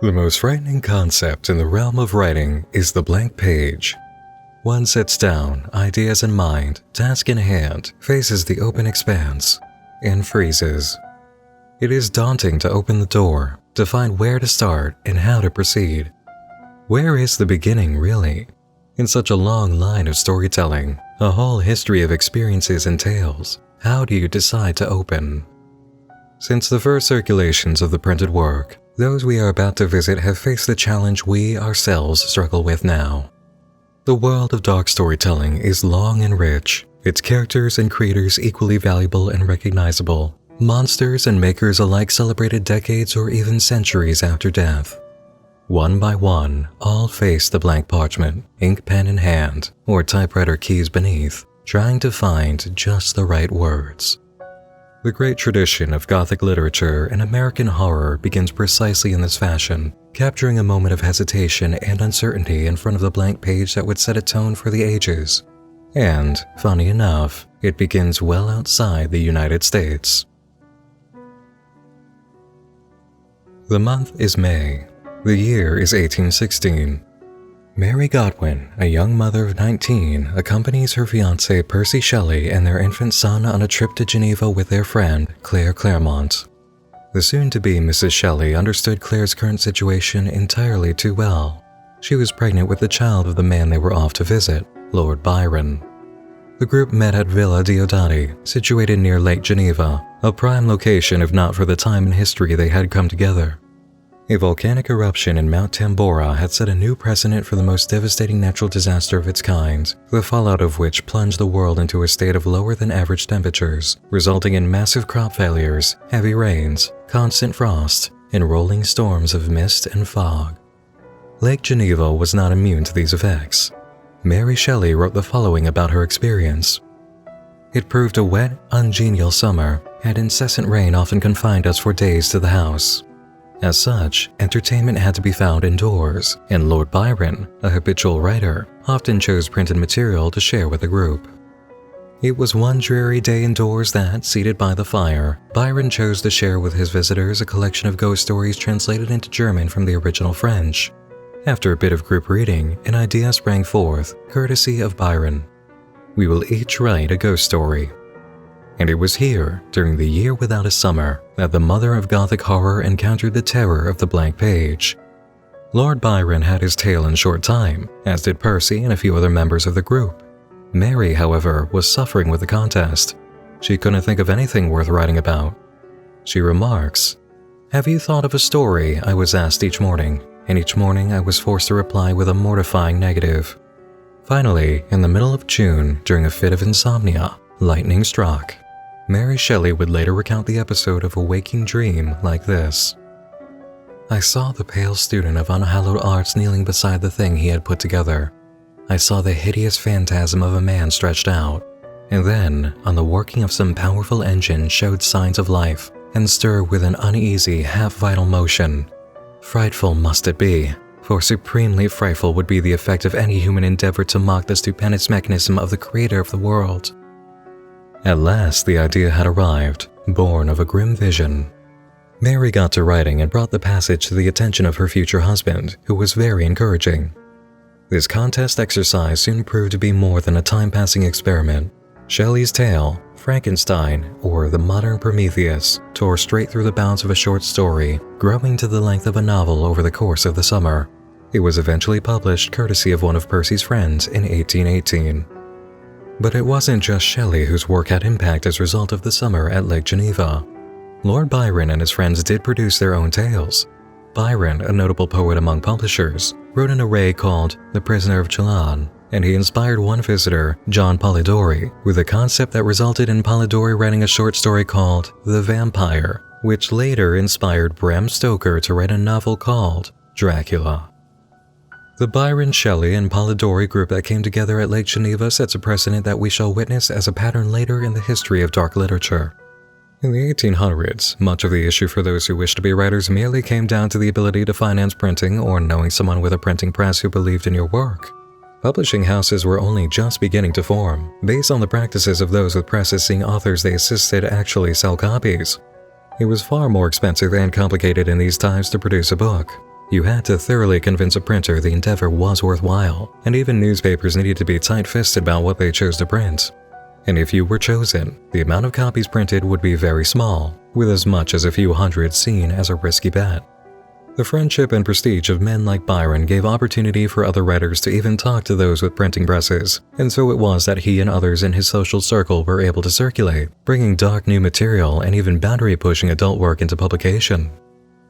The most frightening concept in the realm of writing is the blank page. One sits down, ideas in mind, task in hand, faces the open expanse, and freezes. It is daunting to open the door, to find where to start and how to proceed. Where is the beginning, really? In such a long line of storytelling, a whole history of experiences and tales, how do you decide to open? Since the first circulations of the printed work, those we are about to visit have faced the challenge we ourselves struggle with now. The world of dark storytelling is long and rich, its characters and creators equally valuable and recognizable, monsters and makers alike celebrated decades or even centuries after death. One by one, all face the blank parchment, ink pen in hand, or typewriter keys beneath, trying to find just the right words. The great tradition of Gothic literature and American horror begins precisely in this fashion, capturing a moment of hesitation and uncertainty in front of the blank page that would set a tone for the ages. And, funny enough, it begins well outside the United States. The month is May. The year is 1816. Mary Godwin, a young mother of 19, accompanies her fiancé Percy Shelley and their infant son on a trip to Geneva with their friend, Claire Claremont. The soon-to-be Mrs. Shelley understood Claire's current situation entirely too well. She was pregnant with the child of the man they were off to visit, Lord Byron. The group met at Villa Diodati, situated near Lake Geneva, a prime location if not for the time and history they had come together. A volcanic eruption in Mount Tambora had set a new precedent for the most devastating natural disaster of its kind, the fallout of which plunged the world into a state of lower-than-average temperatures, resulting in massive crop failures, heavy rains, constant frost, and rolling storms of mist and fog. Lake Geneva was not immune to these effects. Mary Shelley wrote the following about her experience. It proved a wet, ungenial summer, and incessant rain often confined us for days to the house. As such, entertainment had to be found indoors, and Lord Byron, a habitual writer, often chose printed material to share with the group. It was one dreary day indoors that, seated by the fire, Byron chose to share with his visitors a collection of ghost stories translated into German from the original French. After a bit of group reading, an idea sprang forth, courtesy of Byron. We will each write a ghost story. And it was here, during the year without a summer, that the mother of Gothic horror encountered the terror of the blank page. Lord Byron had his tale in short time, as did Percy and a few other members of the group. Mary, however, was suffering with the contest. She couldn't think of anything worth writing about. She remarks, "Have you thought of a story?" I was asked each morning, and each morning I was forced to reply with a mortifying negative. Finally, in the middle of June, during a fit of insomnia, lightning struck. Mary Shelley would later recount the episode of a waking dream like this. I saw the pale student of unhallowed arts kneeling beside the thing he had put together. I saw the hideous phantasm of a man stretched out, and then, on the working of some powerful engine, showed signs of life and stirred with an uneasy, half-vital motion. Frightful must it be, for supremely frightful would be the effect of any human endeavor to mock the stupendous mechanism of the creator of the world. At last the idea had arrived, born of a grim vision. Mary got to writing and brought the passage to the attention of her future husband, who was very encouraging. This contest exercise soon proved to be more than a time-passing experiment. Shelley's tale, Frankenstein, or the modern Prometheus, tore straight through the bounds of a short story, growing to the length of a novel over the course of the summer. It was eventually published courtesy of one of Percy's friends in 1818. But it wasn't just Shelley whose work had impact as a result of the summer at Lake Geneva. Lord Byron and his friends did produce their own tales. Byron, a notable poet among publishers, wrote an array called The Prisoner of Chillon, and he inspired one visitor, John Polidori, with a concept that resulted in Polidori writing a short story called The Vampire, which later inspired Bram Stoker to write a novel called Dracula. The Byron, Shelley, and Polidori group that came together at Lake Geneva sets a precedent that we shall witness as a pattern later in the history of dark literature. In the 1800s, much of the issue for those who wished to be writers merely came down to the ability to finance printing or knowing someone with a printing press who believed in your work. Publishing houses were only just beginning to form, based on the practices of those with presses seeing authors they assisted actually sell copies. It was far more expensive and complicated in these times to produce a book. You had to thoroughly convince a printer the endeavor was worthwhile, and even newspapers needed to be tight-fisted about what they chose to print. And if you were chosen, the amount of copies printed would be very small, with as much as a few hundred seen as a risky bet. The friendship and prestige of men like Byron gave opportunity for other writers to even talk to those with printing presses, and so it was that he and others in his social circle were able to circulate, bringing dark new material and even boundary-pushing adult work into publication.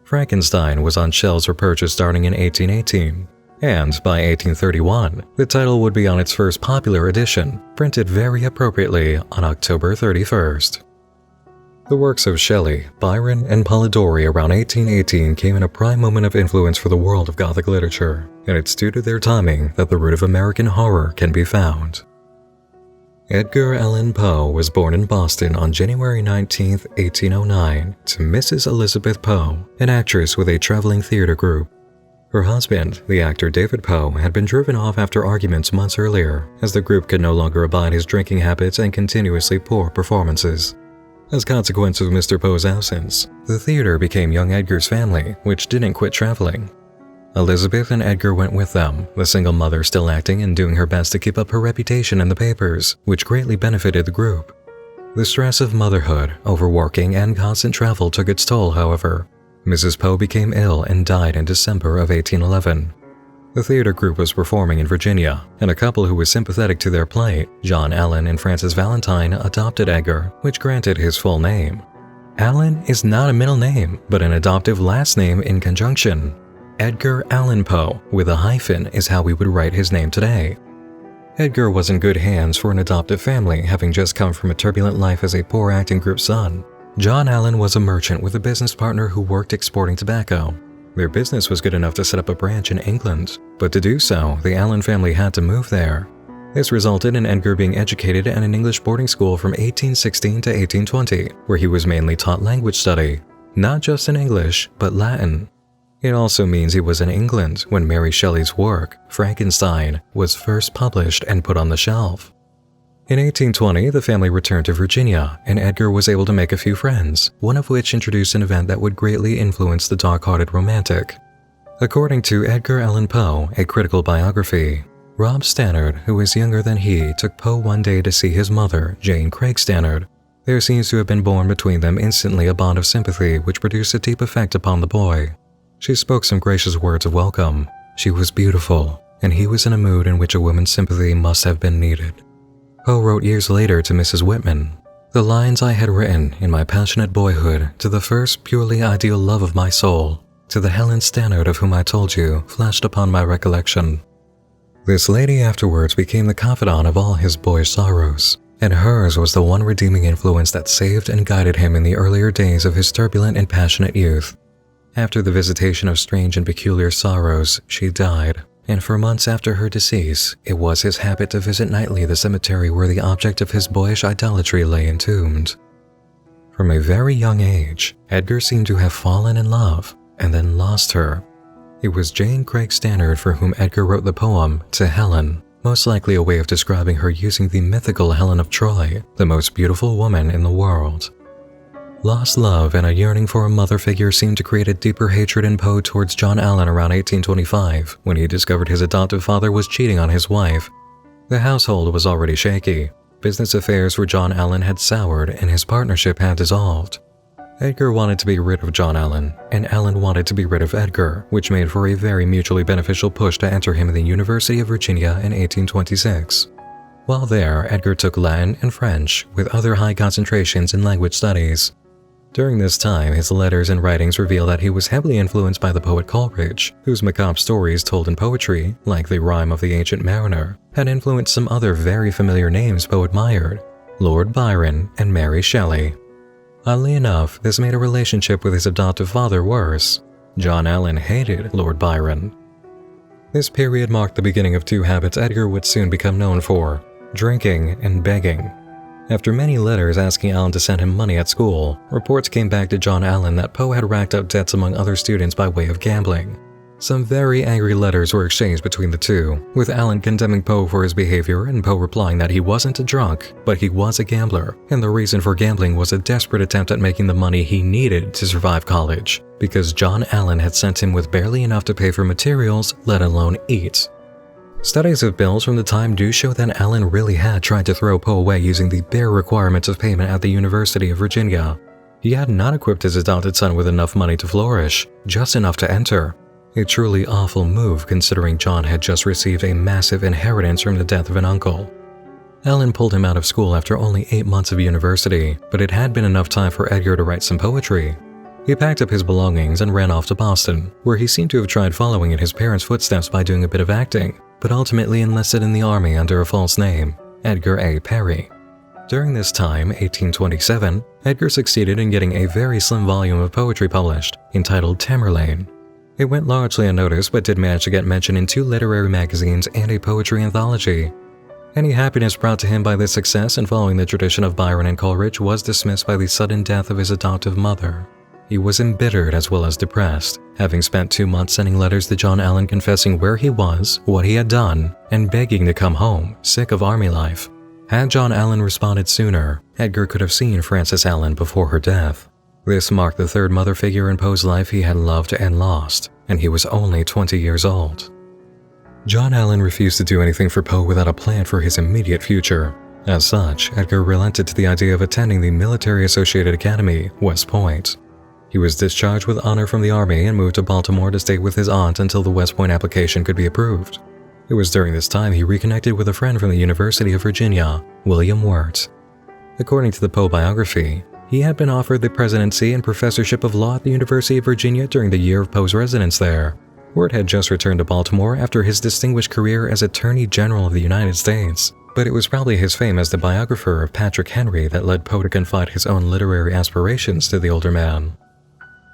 Frankenstein was on shelves for purchase starting in 1818, and by 1831, the title would be on its first popular edition, printed very appropriately on October 31st. The works of Shelley, Byron, and Polidori around 1818 came in a prime moment of influence for the world of Gothic literature, and it's due to their timing that the root of American horror can be found. Edgar Allan Poe was born in Boston on January 19, 1809, to Mrs. Elizabeth Poe, an actress with a traveling theater group. Her husband, the actor David Poe, had been driven off after arguments months earlier, as the group could no longer abide his drinking habits and continuously poor performances. As a consequence of Mr. Poe's absence, the theater became young Edgar's family, which didn't quit traveling. Elizabeth and Edgar went with them, the single mother still acting and doing her best to keep up her reputation in the papers, which greatly benefited the group. The stress of motherhood, overworking, and constant travel took its toll, however. Mrs. Poe became ill and died in December of 1811. The theater group was performing in Virginia, and a couple who was sympathetic to their plight, John Allen and Frances Valentine, adopted Edgar, which granted his full name. Allen is not a middle name, but an adoptive last name in conjunction. Edgar Allan Poe, with a hyphen, is how we would write his name today. Edgar was in good hands for an adoptive family, having just come from a turbulent life as a poor acting group son. John Allen was a merchant with a business partner who worked exporting tobacco. Their business was good enough to set up a branch in England, but to do so, the Allen family had to move there. This resulted in Edgar being educated at an English boarding school from 1816 to 1820, where he was mainly taught language study, not just in English, but Latin. It also means he was in England when Mary Shelley's work, Frankenstein, was first published and put on the shelf. In 1820, the family returned to Virginia, and Edgar was able to make a few friends, one of which introduced an event that would greatly influence the dark-hearted romantic. According to Edgar Allan Poe, a critical biography, Rob Stannard, who was younger than he, took Poe one day to see his mother, Jane Craig Stannard. There seems to have been born between them instantly a bond of sympathy which produced a deep effect upon the boy. She spoke some gracious words of welcome. She was beautiful, and he was in a mood in which a woman's sympathy must have been needed. Poe wrote years later to Mrs. Whitman, "The lines I had written in my passionate boyhood to the first purely ideal love of my soul, to the Helen Stannard of whom I told you, flashed upon my recollection." This lady afterwards became the confidant of all his boyish sorrows, and hers was the one redeeming influence that saved and guided him in the earlier days of his turbulent and passionate youth. After the visitation of strange and peculiar sorrows, she died, and for months after her decease, it was his habit to visit nightly the cemetery where the object of his boyish idolatry lay entombed. From a very young age, Edgar seemed to have fallen in love, and then lost her. It was Jane Craig Stannard for whom Edgar wrote the poem To Helen, most likely a way of describing her using the mythical Helen of Troy, the most beautiful woman in the world. Lost love and a yearning for a mother figure seemed to create a deeper hatred in Poe towards John Allen around 1825, when he discovered his adoptive father was cheating on his wife. The household was already shaky. Business affairs for John Allen had soured and his partnership had dissolved. Edgar wanted to be rid of John Allen, and Allen wanted to be rid of Edgar, which made for a very mutually beneficial push to enter him in the University of Virginia in 1826. While there, Edgar took Latin and French, with other high concentrations in language studies. During this time, his letters and writings reveal that he was heavily influenced by the poet Coleridge, whose macabre stories told in poetry, like the Rime of the Ancient Mariner, had influenced some other very familiar names Poe admired, Lord Byron and Mary Shelley. Oddly enough, this made a relationship with his adoptive father worse. John Allen hated Lord Byron. This period marked the beginning of two habits Edgar would soon become known for, drinking and begging. After many letters asking Allen to send him money at school, reports came back to John Allen that Poe had racked up debts among other students by way of gambling. Some very angry letters were exchanged between the two, with Allen condemning Poe for his behavior and Poe replying that he wasn't a drunk, but he was a gambler, and the reason for gambling was a desperate attempt at making the money he needed to survive college, because John Allen had sent him with barely enough to pay for materials, let alone eat. Studies of bills from the time do show that Allen really had tried to throw Poe away using the bare requirements of payment at the University of Virginia. He had not equipped his adopted son with enough money to flourish, just enough to enter. A truly awful move considering John had just received a massive inheritance from the death of an uncle. Allen pulled him out of school after only 8 months of university, but it had been enough time for Edgar to write some poetry. He packed up his belongings and ran off to Boston, where he seemed to have tried following in his parents' footsteps by doing a bit of acting, but ultimately enlisted in the army under a false name, Edgar A. Perry. During this time, 1827, Edgar succeeded in getting a very slim volume of poetry published, entitled Tamerlane. It went largely unnoticed but did manage to get mentioned in 2 literary magazines and a poetry anthology. Any happiness brought to him by this success and following the tradition of Byron and Coleridge was dismissed by the sudden death of his adoptive mother. He was embittered as well as depressed, having spent 2 months sending letters to John Allen confessing where he was, what he had done, and begging to come home, sick of army life. Had John Allen responded sooner, Edgar could have seen Frances Allen before her death. This marked the 3rd mother figure in Poe's life he had loved and lost, and he was only 20 years old. John Allen refused to do anything for Poe without a plan for his immediate future. As such, Edgar relented to the idea of attending the military-associated academy, West Point. He was discharged with honor from the Army and moved to Baltimore to stay with his aunt until the West Point application could be approved. It was during this time he reconnected with a friend from the University of Virginia, William Wirt. According to the Poe biography, he had been offered the presidency and professorship of law at the University of Virginia during the year of Poe's residence there. Wirt had just returned to Baltimore after his distinguished career as Attorney General of the United States, but it was probably his fame as the biographer of Patrick Henry that led Poe to confide his own literary aspirations to the older man.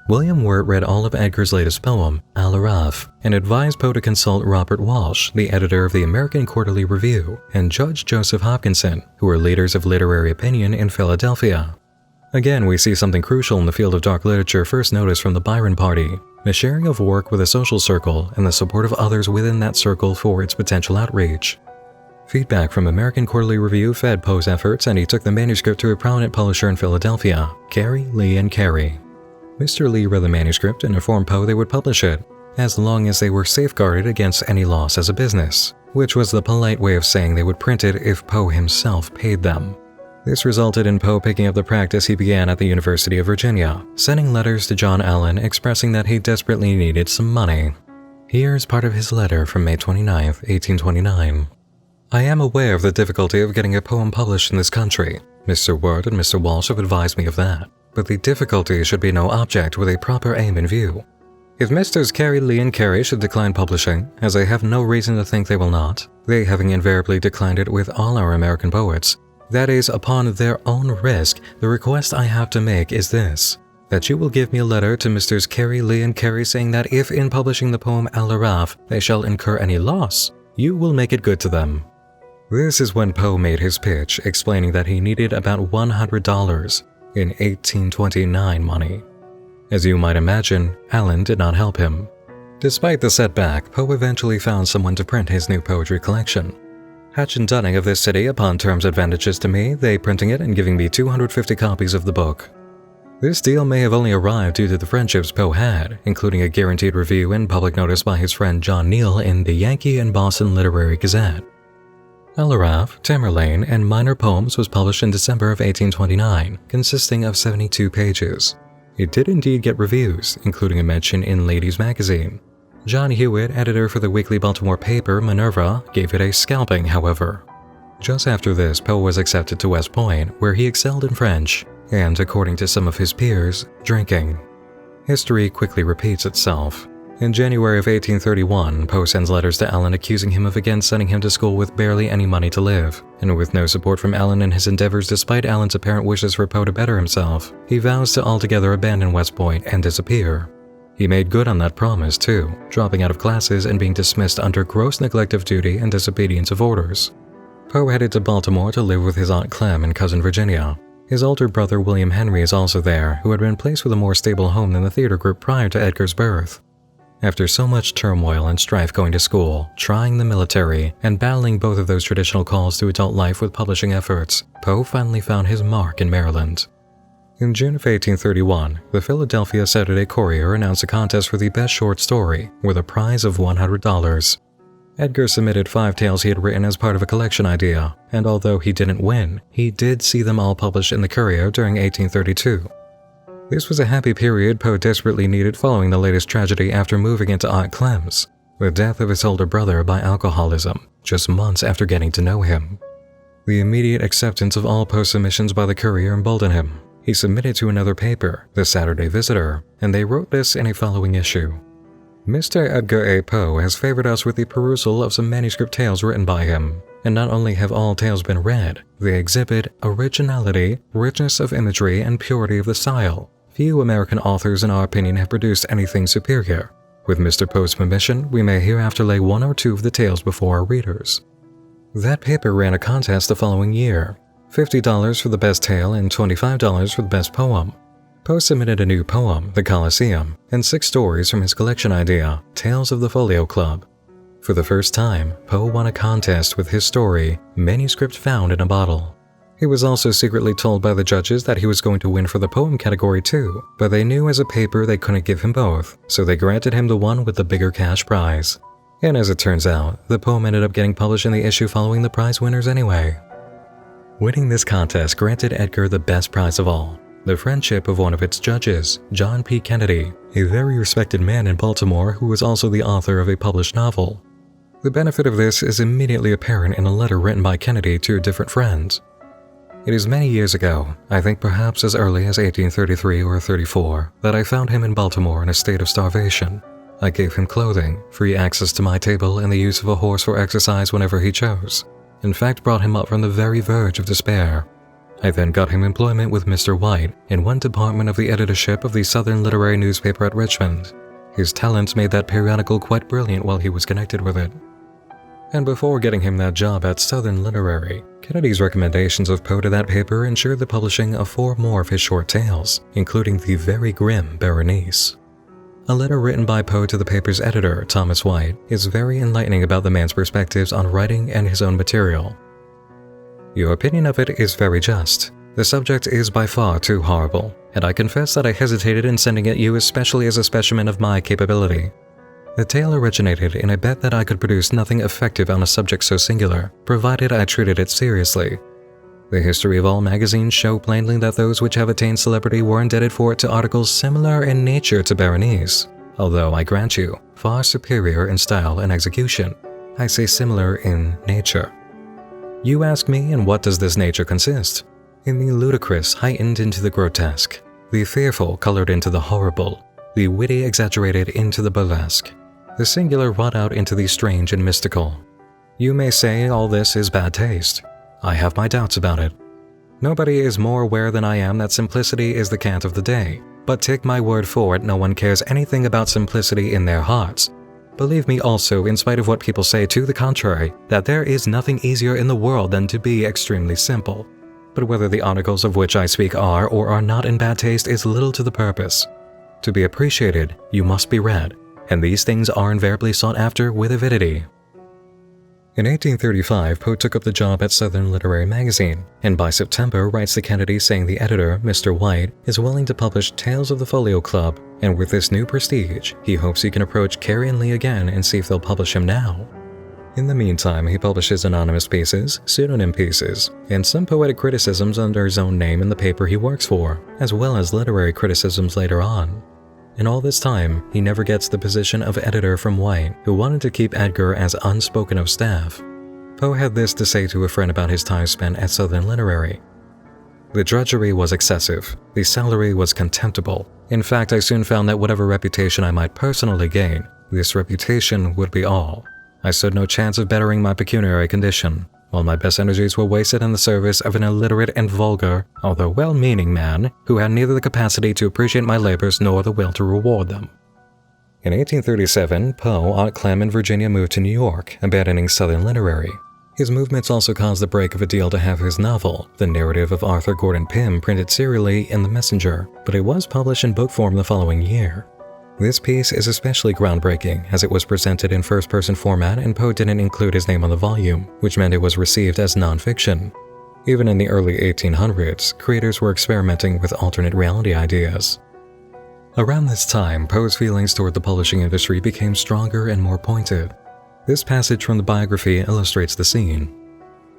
William Wirt read all of Edgar's latest poem, Al-Araf, and advised Poe to consult Robert Walsh, the editor of the American Quarterly Review, and Judge Joseph Hopkinson, who were leaders of literary opinion in Philadelphia. Again, we see something crucial in the field of dark literature first noticed from the Byron Party, the sharing of work with a social circle and the support of others within that circle for its potential outreach. Feedback from American Quarterly Review fed Poe's efforts, and he took the manuscript to a prominent publisher in Philadelphia, Carey, Lee & Carey. Mr. Lee read the manuscript and informed Poe they would publish it, as long as they were safeguarded against any loss as a business, which was the polite way of saying they would print it if Poe himself paid them. This resulted in Poe picking up the practice he began at the University of Virginia, sending letters to John Allen expressing that he desperately needed some money. Here's part of his letter from May 29, 1829. I am aware of the difficulty of getting a poem published in this country. Mr. Wirt and Mr. Walsh have advised me of that, but the difficulty should be no object with a proper aim in view. If Messrs. Carey, Lee & Carey should decline publishing, as I have no reason to think they will not, they having invariably declined it with all our American poets, that is, upon their own risk, the request I have to make is this, that you will give me a letter to Messrs. Carey, Lee & Carey saying that if in publishing the poem Al-Araf they shall incur any loss, you will make it good to them. This is when Poe made his pitch, explaining that he needed about $100 in 1829 money. As you might imagine, Allen did not help him. Despite the setback, Poe eventually found someone to print his new poetry collection. Hatch & Dunning of this city, upon terms advantageous to me, they printing it and giving me 250 copies of the book. This deal may have only arrived due to the friendships Poe had, including a guaranteed review and public notice by his friend John Neal in the Yankee and Boston Literary Gazette. Al-Araf, Tamerlane, and Minor Poems was published in December of 1829, consisting of 72 pages. It did indeed get reviews, including a mention in Ladies Magazine. John Hewitt, editor for the weekly Baltimore paper Minerva, gave it a scalping, however. Just after this, Poe was accepted to West Point, where he excelled in French, and, according to some of his peers, drinking. History quickly repeats itself. In January of 1831, Poe sends letters to Allen accusing him of again sending him to school with barely any money to live, and with no support from Allen in his endeavors despite Allen's apparent wishes for Poe to better himself, he vows to altogether abandon West Point and disappear. He made good on that promise, too, dropping out of classes and being dismissed under gross neglect of duty and disobedience of orders. Poe headed to Baltimore to live with his Aunt Clem and cousin Virginia. His older brother William Henry is also there, who had been placed with a more stable home than the theater group prior to Edgar's birth. After so much turmoil and strife going to school, trying the military, and battling both of those traditional calls to adult life with publishing efforts, Poe finally found his mark in Maryland. In June of 1831, the Philadelphia Saturday Courier announced a contest for the best short story, with a prize of $100. Edgar submitted 5 tales he had written as part of a collection idea, and although he didn't win, he did see them all published in the Courier during 1832. This was a happy period Poe desperately needed following the latest tragedy after moving into Aunt Clem's, the death of his older brother by alcoholism, just months after getting to know him. The immediate acceptance of all Poe's submissions by the Courier emboldened him. He submitted to another paper, the Saturday Visitor, and they wrote this in a following issue. Mr. Edgar A. Poe has favored us with the perusal of some manuscript tales written by him, and not only have all tales been read, they exhibit originality, richness of imagery, and purity of the style. Few American authors, in our opinion, have produced anything superior. With Mr. Poe's permission, we may hereafter lay 1 or 2 of the tales before our readers. That paper ran a contest the following year, $50 for the best tale and $25 for the best poem. Poe submitted a new poem, The Colosseum, and 6 stories from his collection idea, Tales of the Folio Club. For the first time, Poe won a contest with his story, Manuscript Found in a Bottle. He was also secretly told by the judges that he was going to win for the poem category too, but they knew as a paper they couldn't give him both, so they granted him the one with the bigger cash prize. And as it turns out, the poem ended up getting published in the issue following the prize winners anyway. Winning this contest granted Edgar the best prize of all, the friendship of one of its judges, John P. Kennedy, a very respected man in Baltimore who was also the author of a published novel. The benefit of this is immediately apparent in a letter written by Kennedy to different friends. It is many years ago, I think perhaps as early as 1833 or 34, that I found him in Baltimore in a state of starvation. I gave him clothing, free access to my table, and the use of a horse for exercise whenever he chose. In fact, brought him up from the very verge of despair. I then got him employment with Mr. White in one department of the editorship of the Southern literary newspaper at Richmond. His talents made that periodical quite brilliant while he was connected with it. And before getting him that job at Southern Literary, Kennedy's recommendations of Poe to that paper ensured the publishing of 4 more of his short tales, including the very grim Berenice. A letter written by Poe to the paper's editor, Thomas White, is very enlightening about the man's perspectives on writing and his own material. Your opinion of it is very just. The subject is by far too horrible, and I confess that I hesitated in sending it you especially as a specimen of my capability. The tale originated in a bet that I could produce nothing effective on a subject so singular, provided I treated it seriously. The history of all magazines show plainly that those which have attained celebrity were indebted for it to articles similar in nature to Berenice, although I grant you, far superior in style and execution. I say similar in nature. You ask me, in what does this nature consist? In the ludicrous heightened into the grotesque, the fearful colored into the horrible, the witty exaggerated into the burlesque, the singular wrought out into the strange and mystical. You may say all this is bad taste. I have my doubts about it. Nobody is more aware than I am that simplicity is the cant of the day, but take my word for it, no one cares anything about simplicity in their hearts. Believe me also, in spite of what people say to the contrary, that there is nothing easier in the world than to be extremely simple. But whether the articles of which I speak are or are not in bad taste is little to the purpose. To be appreciated, you must be read, and these things are invariably sought after with avidity. In 1835, Poe took up the job at Southern Literary Magazine, and by September writes to Kennedy saying the editor, Mr. White, is willing to publish Tales of the Folio Club, and with this new prestige, he hopes he can approach Carey and Lee again and see if they'll publish him now. In the meantime, he publishes anonymous pieces, pseudonym pieces, and some poetic criticisms under his own name in the paper he works for, as well as literary criticisms later on. In all this time, he never gets the position of editor from White, who wanted to keep Edgar as unspoken of staff. Poe had this to say to a friend about his time spent at Southern Literary. The drudgery was excessive. The salary was contemptible. In fact, I soon found that whatever reputation I might personally gain, this reputation would be all. I stood no chance of bettering my pecuniary condition, while my best energies were wasted in the service of an illiterate and vulgar, although well-meaning man who had neither the capacity to appreciate my labors nor the will to reward them. In 1837, Poe, Aunt Clem, and Virginia moved to New York, abandoning Southern Literary. His movements also caused the break of a deal to have his novel, The Narrative of Arthur Gordon Pym, printed serially in The Messenger, but it was published in book form the following year. This piece is especially groundbreaking as it was presented in first-person format and Poe didn't include his name on the volume, which meant it was received as non-fiction. Even in the early 1800s, creators were experimenting with alternate reality ideas. Around this time, Poe's feelings toward the publishing industry became stronger and more pointed. This passage from the biography illustrates the scene.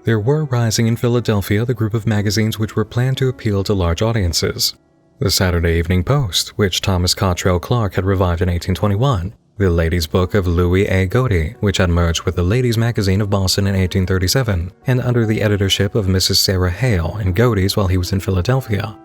There were rising in Philadelphia the group of magazines which were planned to appeal to large audiences. The Saturday Evening Post, which Thomas Cottrell Clarke had revived in 1821, the Ladies' Book of Louis A. Godey, which had merged with the Ladies' Magazine of Boston in 1837, and under the editorship of Mrs. Sarah Hale and Godey's while he was in Philadelphia.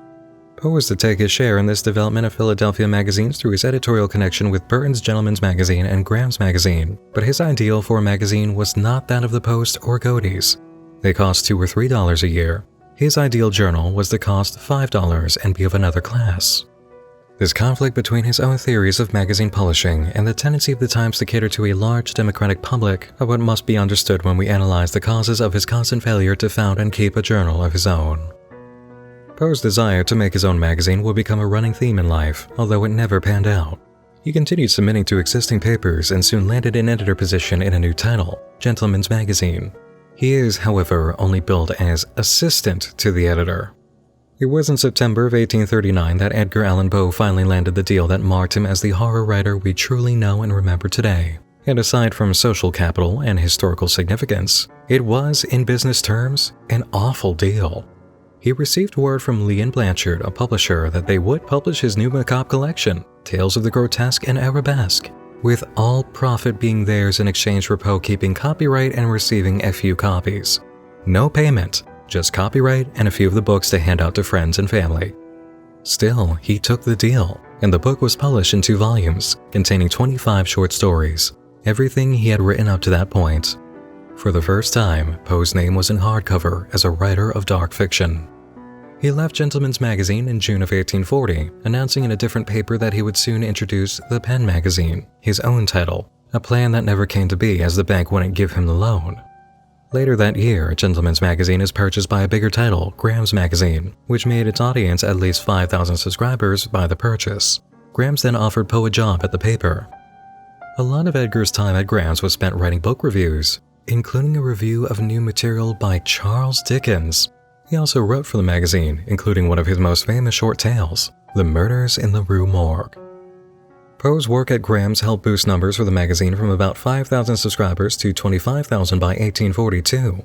Poe was to take his share in this development of Philadelphia magazines through his editorial connection with Burton's Gentleman's Magazine and Graham's Magazine, but his ideal for a magazine was not that of the Post or Godey's. They cost $2 or $3 a year. His ideal journal was to cost $5 and be of another class. This conflict between his own theories of magazine publishing and the tendency of the Times to cater to a large democratic public are what must be understood when we analyze the causes of his constant failure to found and keep a journal of his own. Poe's desire to make his own magazine would become a running theme in life, although it never panned out. He continued submitting to existing papers and soon landed an editor position in a new title, Gentleman's Magazine. He is, however, only billed as assistant to the editor. It was in September of 1839 that Edgar Allan Poe finally landed the deal that marked him as the horror writer we truly know and remember today. And aside from social capital and historical significance, it was, in business terms, an awful deal. He received word from Lee and Blanchard, a publisher, that they would publish his new macabre collection, Tales of the Grotesque and Arabesque, with all profit being theirs in exchange for Poe keeping copyright and receiving a few copies. No payment, just copyright and a few of the books to hand out to friends and family. Still, he took the deal, and the book was published in 2 volumes, containing 25 short stories, everything he had written up to that point. For the first time, Poe's name was in hardcover as a writer of dark fiction. He left Gentleman's Magazine in June of 1840, announcing in a different paper that he would soon introduce the Pen Magazine, his own title, a plan that never came to be as the bank wouldn't give him the loan. Later that year, Gentleman's Magazine is purchased by a bigger title, Graham's Magazine, which made its audience at least 5,000 subscribers by the purchase. Graham's then offered Poe a job at the paper. A lot of Edgar's time at Graham's was spent writing book reviews, including a review of new material by Charles Dickens. He also wrote for the magazine, including one of his most famous short tales, The Murders in the Rue Morgue. Poe's work at Graham's helped boost numbers for the magazine from about 5,000 subscribers to 25,000 by 1842.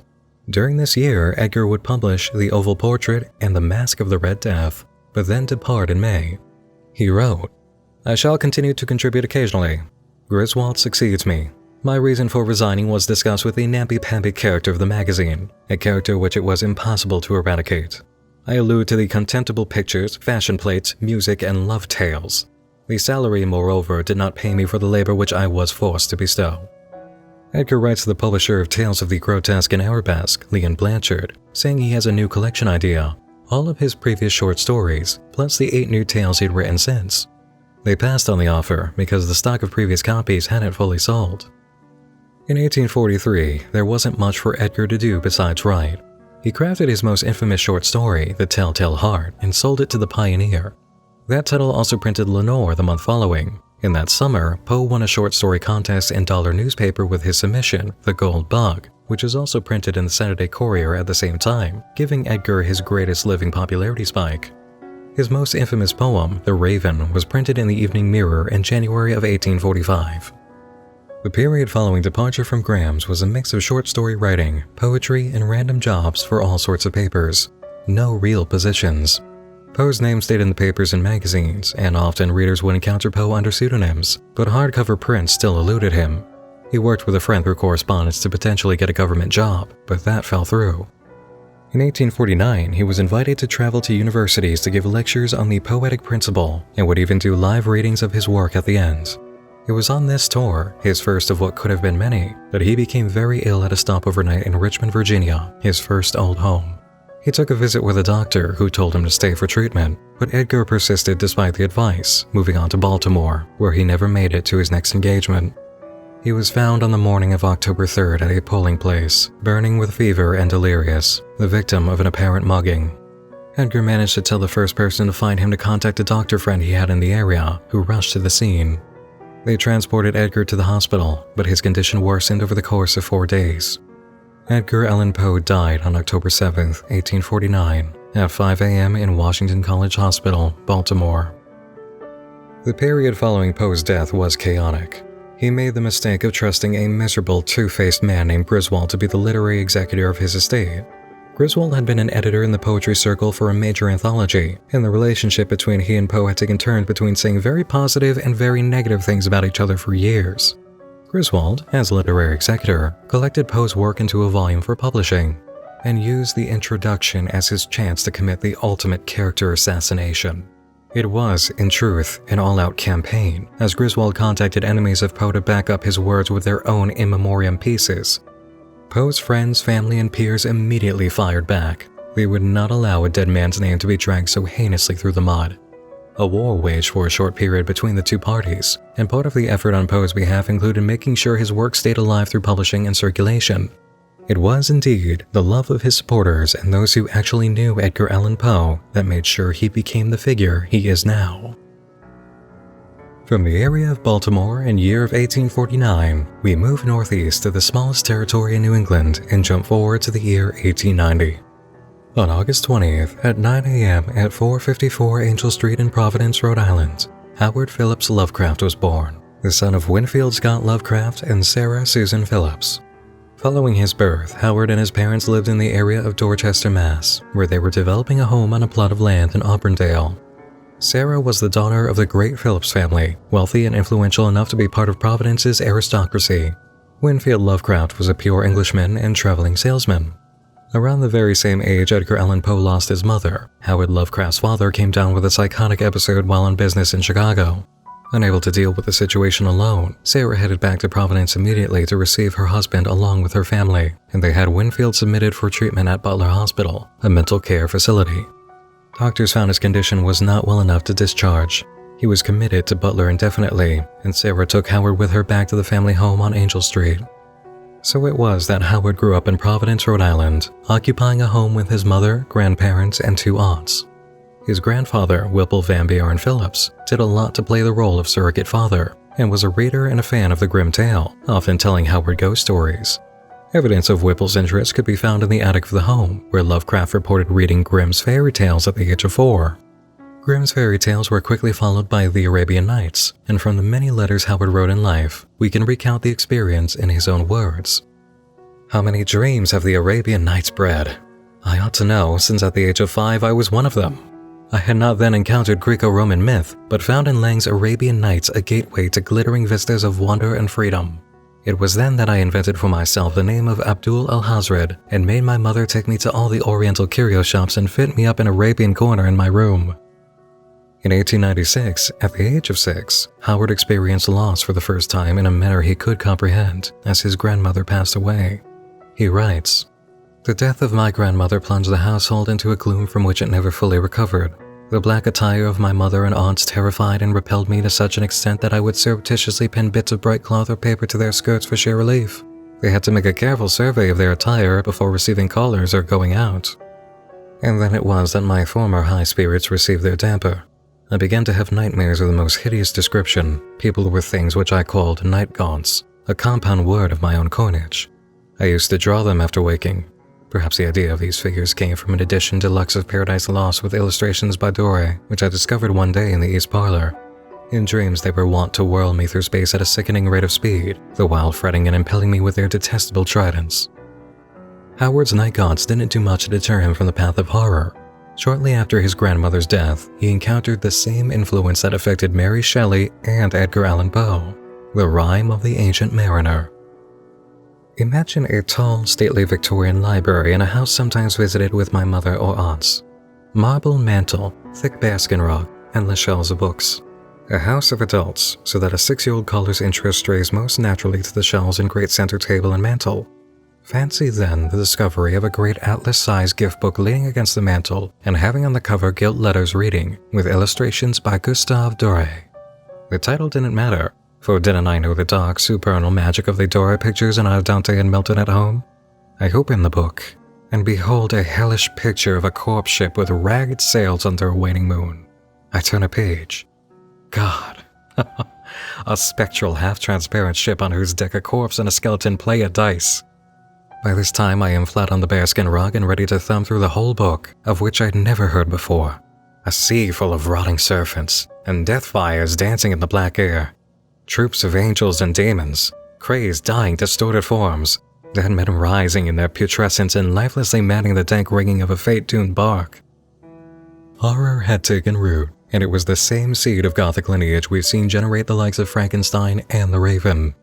During this year, Edgar would publish The Oval Portrait and The Mask of the Red Death, but then depart in May. He wrote, "I shall continue to contribute occasionally. Griswold succeeds me. My reason for resigning was discussed with the namby-pamby character of the magazine, a character which it was impossible to eradicate. I allude to the contemptible pictures, fashion plates, music, and love tales. The salary, moreover, did not pay me for the labor which I was forced to bestow." Edgar writes to the publisher of Tales of the Grotesque and Arabesque, Lee and Blanchard, saying he has a new collection idea, all of his previous short stories, plus the 8 new tales he'd written since. They passed on the offer because the stock of previous copies hadn't fully sold. In 1843, there wasn't much for Edgar to do besides write. He crafted his most infamous short story, The Telltale Heart, and sold it to the Pioneer. That title also printed Lenore the month following. In that summer, Poe won a short story contest in dollar newspaper with his submission, The Gold Bug, which was also printed in the Saturday Courier at the same time, giving Edgar his greatest living popularity spike. His most infamous poem, The Raven, was printed in the Evening Mirror in January of 1845. The period following departure from Graham's was a mix of short story writing, poetry, and random jobs for all sorts of papers. No real positions. Poe's name stayed in the papers and magazines, and often readers would encounter Poe under pseudonyms, but hardcover prints still eluded him. He worked with a friend through correspondence to potentially get a government job, but that fell through. In 1849, he was invited to travel to universities to give lectures on the poetic principle, and would even do live readings of his work at the end. It was on this tour, his first of what could have been many, that he became very ill at a stop overnight in Richmond, Virginia, his first old home. He took a visit with a doctor who told him to stay for treatment, but Edgar persisted despite the advice, moving on to Baltimore, where he never made it to his next engagement. He was found on the morning of October 3rd at a polling place, burning with fever and delirious, the victim of an apparent mugging. Edgar managed to tell the first person to find him to contact a doctor friend he had in the area, who rushed to the scene. They transported Edgar to the hospital, but his condition worsened over the course of 4 days. Edgar Allan Poe died on October 7, 1849, at 5 a.m. in Washington College Hospital, Baltimore. The period following Poe's death was chaotic. He made the mistake of trusting a miserable, two-faced man named Griswold to be the literary executor of his estate. Griswold had been an editor in the poetry circle for a major anthology, and the relationship between he and Poe had taken turns between saying very positive and very negative things about each other for years. Griswold, as literary executor, collected Poe's work into a volume for publishing, and used the introduction as his chance to commit the ultimate character assassination. It was, in truth, an all-out campaign, as Griswold contacted enemies of Poe to back up his words with their own in memoriam pieces. Poe's friends, family, and peers immediately fired back. They would not allow a dead man's name to be dragged so heinously through the mud. A war waged for a short period between the two parties, and part of the effort on Poe's behalf included making sure his work stayed alive through publishing and circulation. It was indeed the love of his supporters and those who actually knew Edgar Allan Poe that made sure he became the figure he is now. From the area of Baltimore in year of 1849, we move northeast to the smallest territory in New England and jump forward to the year 1890. On August 20th at 9 a.m. at 454 Angel Street in Providence, Rhode Island, Howard Phillips Lovecraft was born, the son of Winfield Scott Lovecraft and Sarah Susan Phillips. Following his birth, Howard and his parents lived in the area of Dorchester, Mass., where they were developing a home on a plot of land in Auburndale. Sarah was the daughter of the great Phillips family, wealthy and influential enough to be part of Providence's aristocracy. Winfield Lovecraft was a pure Englishman and traveling salesman. Around the very same age Edgar Allan Poe lost his mother, Howard Lovecraft's father came down with a psychotic episode while on business in Chicago. Unable to deal with the situation alone, Sarah headed back to Providence immediately to receive her husband along with her family, and they had Winfield submitted for treatment at Butler Hospital, a mental care facility. Doctors found his condition was not well enough to discharge. He was committed to Butler indefinitely, and Sarah took Howard with her back to the family home on Angel Street. So it was that Howard grew up in Providence, Rhode Island, occupying a home with his mother, grandparents, and 2 aunts. His grandfather, Whipple Van Buren Phillips, did a lot to play the role of surrogate father, and was a reader and a fan of the grim tale, often telling Howard ghost stories. Evidence of Whipple's interest could be found in the attic of the home, where Lovecraft reported reading Grimm's fairy tales at the age of 4. Grimm's fairy tales were quickly followed by the Arabian Nights, and from the many letters Howard wrote in life, we can recount the experience in his own words. How many dreams have the Arabian Nights bred? I ought to know, since at the age of 5 I was one of them. I had not then encountered Greco-Roman myth, but found in Lang's Arabian Nights a gateway to glittering vistas of wonder and freedom. It was then that I invented for myself the name of Abdul al-Hazred and made my mother take me to all the Oriental curio shops and fit me up an Arabian corner in my room. In 1896, at the age of 6, Howard experienced loss for the first time in a manner he could comprehend, as his grandmother passed away. He writes, "The death of my grandmother plunged the household into a gloom from which it never fully recovered. The black attire of my mother and aunts terrified and repelled me to such an extent that I would surreptitiously pin bits of bright cloth or paper to their skirts for sheer relief. They had to make a careful survey of their attire before receiving callers or going out. And then it was that my former high spirits received their damper. I began to have nightmares of the most hideous description, people with things which I called night gaunts, a compound word of my own coinage. I used to draw them after waking. Perhaps the idea of these figures came from an edition deluxe of Paradise Lost with illustrations by Dore, which I discovered one day in the East Parlor. In dreams they were wont to whirl me through space at a sickening rate of speed, the while fretting and impelling me with their detestable tridents." Howard's night gaunts didn't do much to deter him from the path of horror. Shortly after his grandmother's death, he encountered the same influence that affected Mary Shelley and Edgar Allan Poe, the Rime of the Ancient Mariner. Imagine a tall, stately Victorian library in a house sometimes visited with my mother or aunts. Marble mantel, thick bearskin rug, endless shelves of books. A house of adults, so that a 6-year-old caller's interest strays most naturally to the shelves and great center table and mantel. Fancy then the discovery of a great atlas-sized gift book leaning against the mantel and having on the cover gilt letters reading, with illustrations by Gustave Doré. The title didn't matter, for didn't I know the dark, supernal magic of the Doré pictures and Al Dante and Milton at home? I opened the book, and behold a hellish picture of a corpse ship with ragged sails under a waning moon. I turn a page. God. A spectral, half-transparent ship on whose deck a corpse and a skeleton play at dice. By this time, I am flat on the bearskin rug and ready to thumb through the whole book, of which I'd never heard before. A sea full of rotting serpents, and death fires dancing in the black air. Troops of angels and demons, crazed, dying, distorted forms, dead men rising in their putrescence and lifelessly manning the dank rigging of a fate-doomed bark. Horror had taken root, and it was the same seed of Gothic lineage we've seen generate the likes of Frankenstein and the Raven.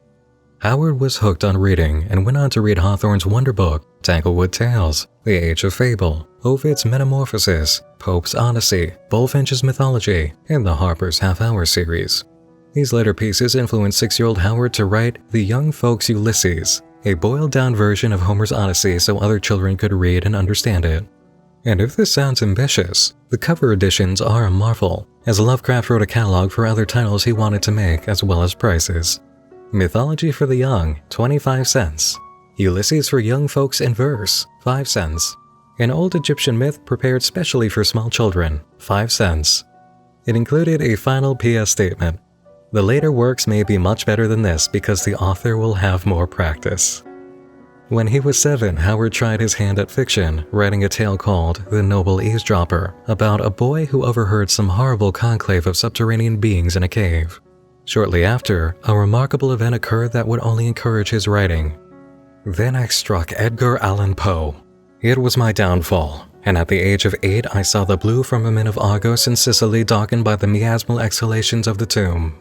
Howard was hooked on reading and went on to read Hawthorne's wonder book, Tanglewood Tales, The Age of Fable, Ovid's Metamorphosis, Pope's Odyssey, Bulfinch's Mythology, and the Harper's Half-Hour series. These later pieces influenced 6-year-old Howard to write The Young Folks' Ulysses, a boiled-down version of Homer's Odyssey so other children could read and understand it. And if this sounds ambitious, the cover editions are a marvel, as Lovecraft wrote a catalog for other titles he wanted to make as well as prices. Mythology for the Young, 25 cents. Ulysses for Young Folks in Verse, 5 cents. An old Egyptian myth prepared specially for small children, 5 cents. It included a final PS statement. The later works may be much better than this because the author will have more practice. When he was 7, Howard tried his hand at fiction, writing a tale called The Noble Eavesdropper, about a boy who overheard some horrible conclave of subterranean beings in a cave. Shortly after, a remarkable event occurred that would only encourage his writing. Then I struck Edgar Allan Poe. It was my downfall, and at the age of 8 I saw the blue firmament of Argos and Sicily darkened by the miasmal exhalations of the tomb.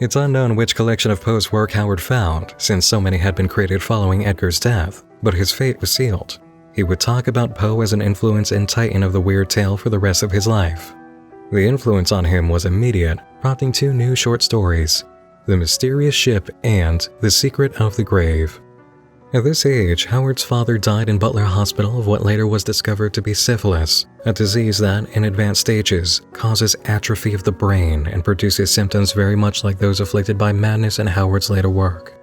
It's unknown which collection of Poe's work Howard found, since so many had been created following Edgar's death, but his fate was sealed. He would talk about Poe as an influence and titan of the weird tale for the rest of his life. The influence on him was immediate, prompting 2 new short stories, The Mysterious Ship and The Secret of the Grave. At this age, Howard's father died in Butler Hospital of what later was discovered to be syphilis, a disease that, in advanced stages, causes atrophy of the brain and produces symptoms very much like those afflicted by madness in Howard's later work.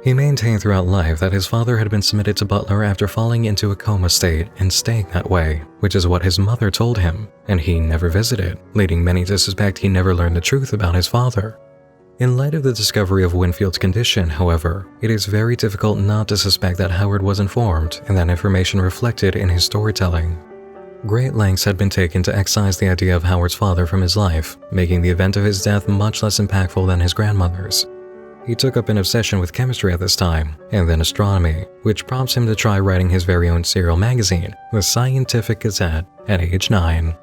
He maintained throughout life that his father had been submitted to Butler after falling into a coma state and staying that way, which is what his mother told him, and he never visited, leading many to suspect he never learned the truth about his father. In light of the discovery of Winfield's condition, however, it is very difficult not to suspect that Howard was informed and that information reflected in his storytelling. Great lengths had been taken to excise the idea of Howard's father from his life, making the event of his death much less impactful than his grandmother's. He took up an obsession with chemistry at this time, and then astronomy, which prompts him to try writing his very own serial magazine, The Scientific Gazette, at age 9.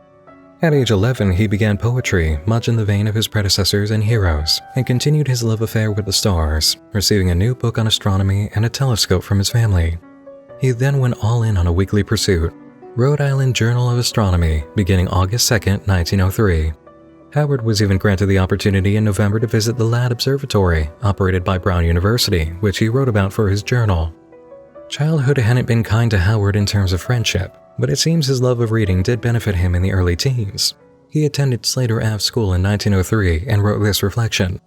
At age 11, he began poetry, much in the vein of his predecessors and heroes, and continued his love affair with the stars, receiving a new book on astronomy and a telescope from his family. He then went all in on a weekly pursuit, Rhode Island Journal of Astronomy, beginning August 2, 1903. Howard was even granted the opportunity in November to visit the Ladd Observatory, operated by Brown University, which he wrote about for his journal. Childhood hadn't been kind to Howard in terms of friendship, but it seems his love of reading did benefit him in the early teens. He attended Slater Ave School in 1903 and wrote this reflection.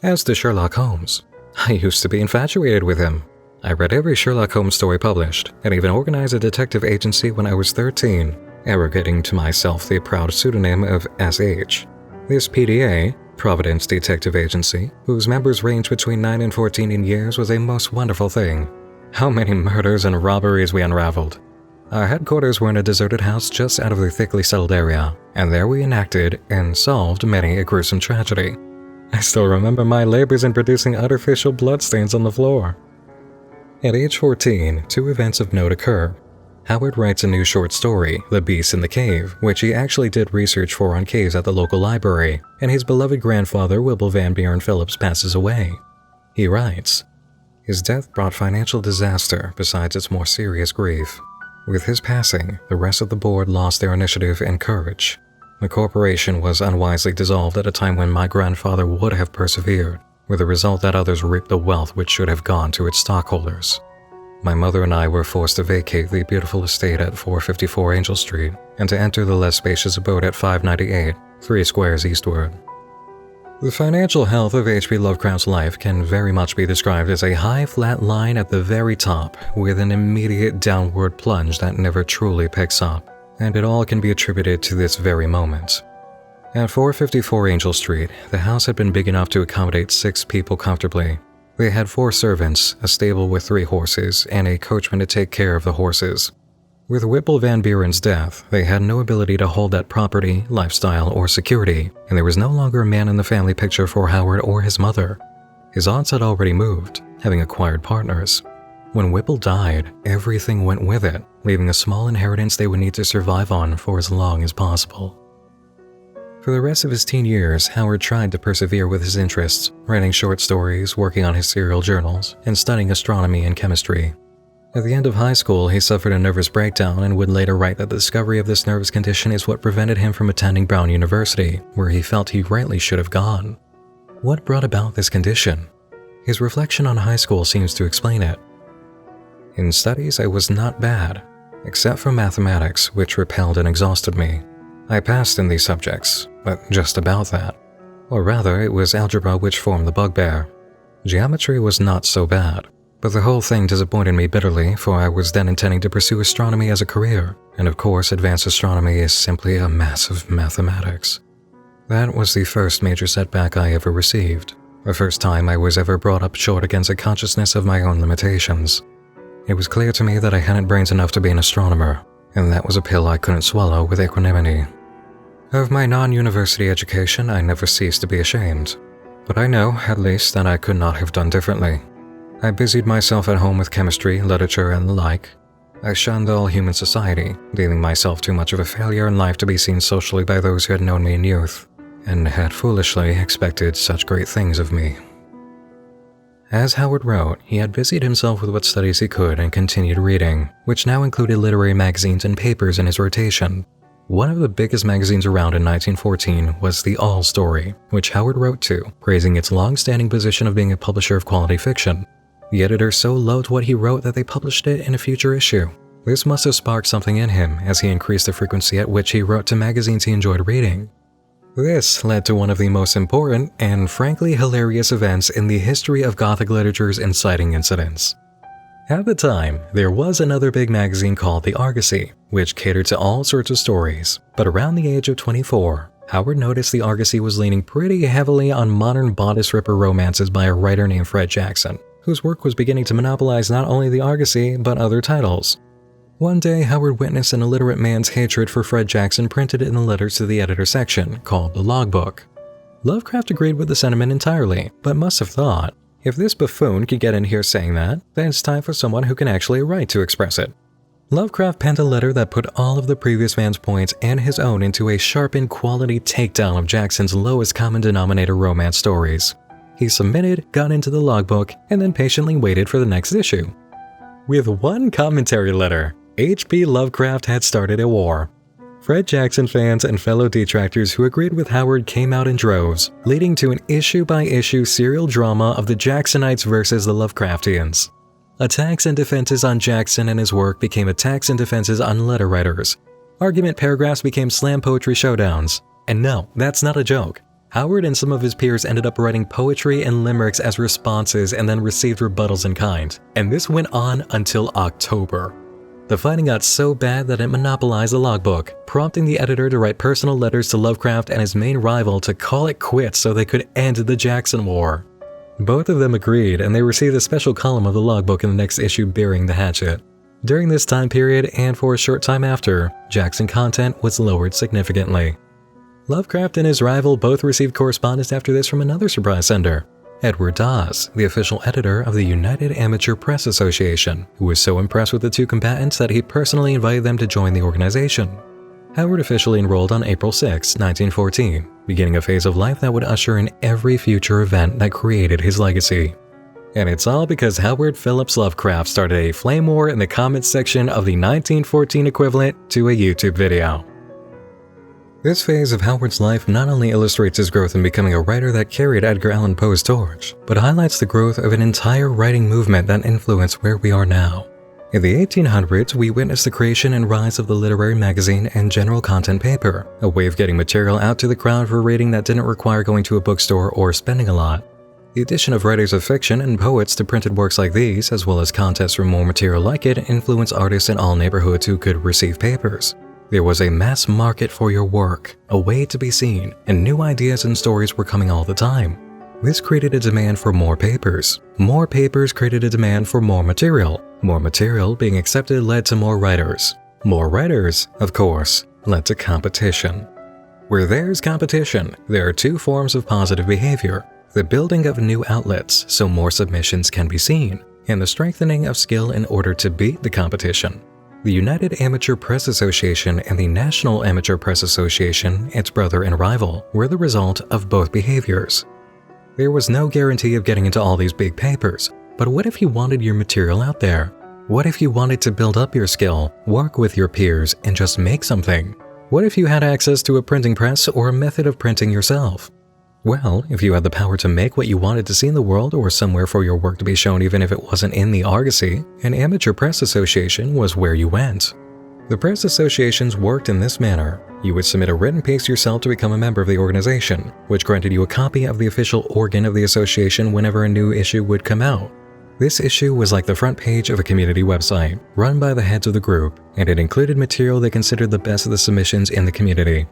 As to Sherlock Holmes, I used to be infatuated with him. I read every Sherlock Holmes story published, and even organized a detective agency when I was 13, arrogating to myself the proud pseudonym of S.H. This PDA, Providence Detective Agency, whose members ranged between 9 and 14 in years, was a most wonderful thing. How many murders and robberies we unraveled. Our headquarters were in a deserted house just out of the thickly settled area, and there we enacted and solved many a gruesome tragedy. I still remember my labors in producing artificial bloodstains on the floor. At age 14, 2 events of note occur. Howard writes a new short story, The Beast in the Cave, which he actually did research for on caves at the local library, and his beloved grandfather, Wilbur Van Buren Phillips, passes away. He writes, his death brought financial disaster besides its more serious grief. With his passing, the rest of the board lost their initiative and courage. The corporation was unwisely dissolved at a time when my grandfather would have persevered, with the result that others reaped the wealth which should have gone to its stockholders. My mother and I were forced to vacate the beautiful estate at 454 Angel Street and to enter the less spacious abode at 598, 3 squares eastward. The financial health of H.P. Lovecraft's life can very much be described as a high flat line at the very top, with an immediate downward plunge that never truly picks up, and it all can be attributed to this very moment. At 454 Angel Street, the house had been big enough to accommodate 6 people comfortably. They had 4 servants, a stable with 3 horses, and a coachman to take care of the horses. With Whipple Van Buren's death, they had no ability to hold that property, lifestyle, or security, and there was no longer a man in the family picture for Howard or his mother. His aunts had already moved, having acquired partners. When Whipple died, everything went with it, leaving a small inheritance they would need to survive on for as long as possible. For the rest of his teen years, Howard tried to persevere with his interests, writing short stories, working on his serial journals, and studying astronomy and chemistry. At the end of high school, he suffered a nervous breakdown and would later write that the discovery of this nervous condition is what prevented him from attending Brown University, where he felt he rightly should have gone. What brought about this condition? His reflection on high school seems to explain it. In studies, I was not bad, except for mathematics, which repelled and exhausted me. I passed in these subjects, but just about that. Or rather, it was algebra which formed the bugbear. Geometry was not so bad. But the whole thing disappointed me bitterly, for I was then intending to pursue astronomy as a career, and of course advanced astronomy is simply a mass of mathematics. That was the first major setback I ever received, the first time I was ever brought up short against a consciousness of my own limitations. It was clear to me that I hadn't brains enough to be an astronomer, and that was a pill I couldn't swallow with equanimity. Of my non-university education, I never ceased to be ashamed, but I know, at least, that I could not have done differently. I busied myself at home with chemistry, literature, and the like. I shunned all human society, deeming myself too much of a failure in life to be seen socially by those who had known me in youth, and had foolishly expected such great things of me. As Howard wrote, he had busied himself with what studies he could and continued reading, which now included literary magazines and papers in his rotation. One of the biggest magazines around in 1914 was The All Story, which Howard wrote to, praising its long-standing position of being a publisher of quality fiction. The editor so loved what he wrote that they published it in a future issue. This must have sparked something in him as he increased the frequency at which he wrote to magazines he enjoyed reading. This led to one of the most important and frankly hilarious events in the history of Gothic literature's inciting incidents. At the time, there was another big magazine called The Argosy, which catered to all sorts of stories, but around the age of 24, Howard noticed The Argosy was leaning pretty heavily on modern bodice ripper romances by a writer named Fred Jackson, whose work was beginning to monopolize not only The Argosy, but other titles. One day, Howard witnessed an illiterate man's hatred for Fred Jackson printed in the letters to the editor section, called the logbook. Lovecraft agreed with the sentiment entirely, but must have thought, if this buffoon could get in here saying that, then it's time for someone who can actually write to express it. Lovecraft penned a letter that put all of the previous man's points and his own into a sharpened quality takedown of Jackson's lowest common denominator romance stories. He submitted, got into the logbook, and then patiently waited for the next issue. With one commentary letter, H.P. Lovecraft had started a war. Fred Jackson fans and fellow detractors who agreed with Howard came out in droves, leading to an issue-by-issue serial drama of the Jacksonites versus the Lovecraftians. Attacks and defenses on Jackson and his work became attacks and defenses on letter writers. Argument paragraphs became slam poetry showdowns. And no, that's not a joke. Howard and some of his peers ended up writing poetry and limericks as responses and then received rebuttals in kind. And this went on until October. The fighting got so bad that it monopolized the logbook, prompting the editor to write personal letters to Lovecraft and his main rival to call it quits so they could end the Jackson War. Both of them agreed, and they received a special column of the logbook in the next issue burying the hatchet. During this time period, and for a short time after, Jackson content was lowered significantly. Lovecraft and his rival both received correspondence after this from another surprise sender, Edward Dawes, the official editor of the United Amateur Press Association, who was so impressed with the two combatants that he personally invited them to join the organization. Howard officially enrolled on April 6, 1914, beginning a phase of life that would usher in every future event that created his legacy. And it's all because Howard Phillips Lovecraft started a flame war in the comments section of the 1914 equivalent to a YouTube video. This phase of Howard's life not only illustrates his growth in becoming a writer that carried Edgar Allan Poe's torch, but highlights the growth of an entire writing movement that influenced where we are now. In the 1800s, we witnessed the creation and rise of the literary magazine and general content paper, a way of getting material out to the crowd for reading that didn't require going to a bookstore or spending a lot. The addition of writers of fiction and poets to printed works like these, as well as contests for more material like it, influenced artists in all neighborhoods who could receive papers. There was a mass market for your work, a way to be seen, and new ideas and stories were coming all the time. This created a demand for more papers. More papers created a demand for more material. More material being accepted led to more writers. More writers, of course, led to competition. Where there's competition, there are two forms of positive behavior: the building of new outlets so more submissions can be seen, and the strengthening of skill in order to beat the competition. The United Amateur Press Association and the National Amateur Press Association, its brother and rival, were the result of both behaviors. There was no guarantee of getting into all these big papers, but what if you wanted your material out there? What if you wanted to build up your skill, work with your peers, and just make something? What if you had access to a printing press or a method of printing yourself? Well, if you had the power to make what you wanted to see in the world or somewhere for your work to be shown even if it wasn't in the Argosy, an amateur press association was where you went. The press associations worked in this manner. You would submit a written piece yourself to become a member of the organization, which granted you a copy of the official organ of the association whenever a new issue would come out. This issue was like the front page of a community website, run by the heads of the group, and it included material they considered the best of the submissions in the community.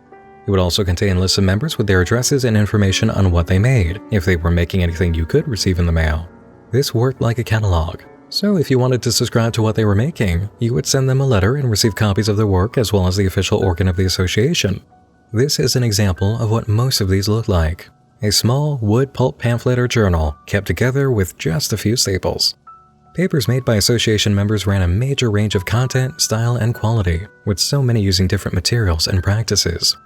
It would also contain lists of members with their addresses and information on what they made, if they were making anything you could receive in the mail. This worked like a catalog. So if you wanted to subscribe to what they were making, you would send them a letter and receive copies of their work as well as the official organ of the association. This is an example of what most of these look like. A small wood pulp pamphlet or journal kept together with just a few staples. Papers made by association members ran a major range of content, style, and quality, with so many using different materials and practices.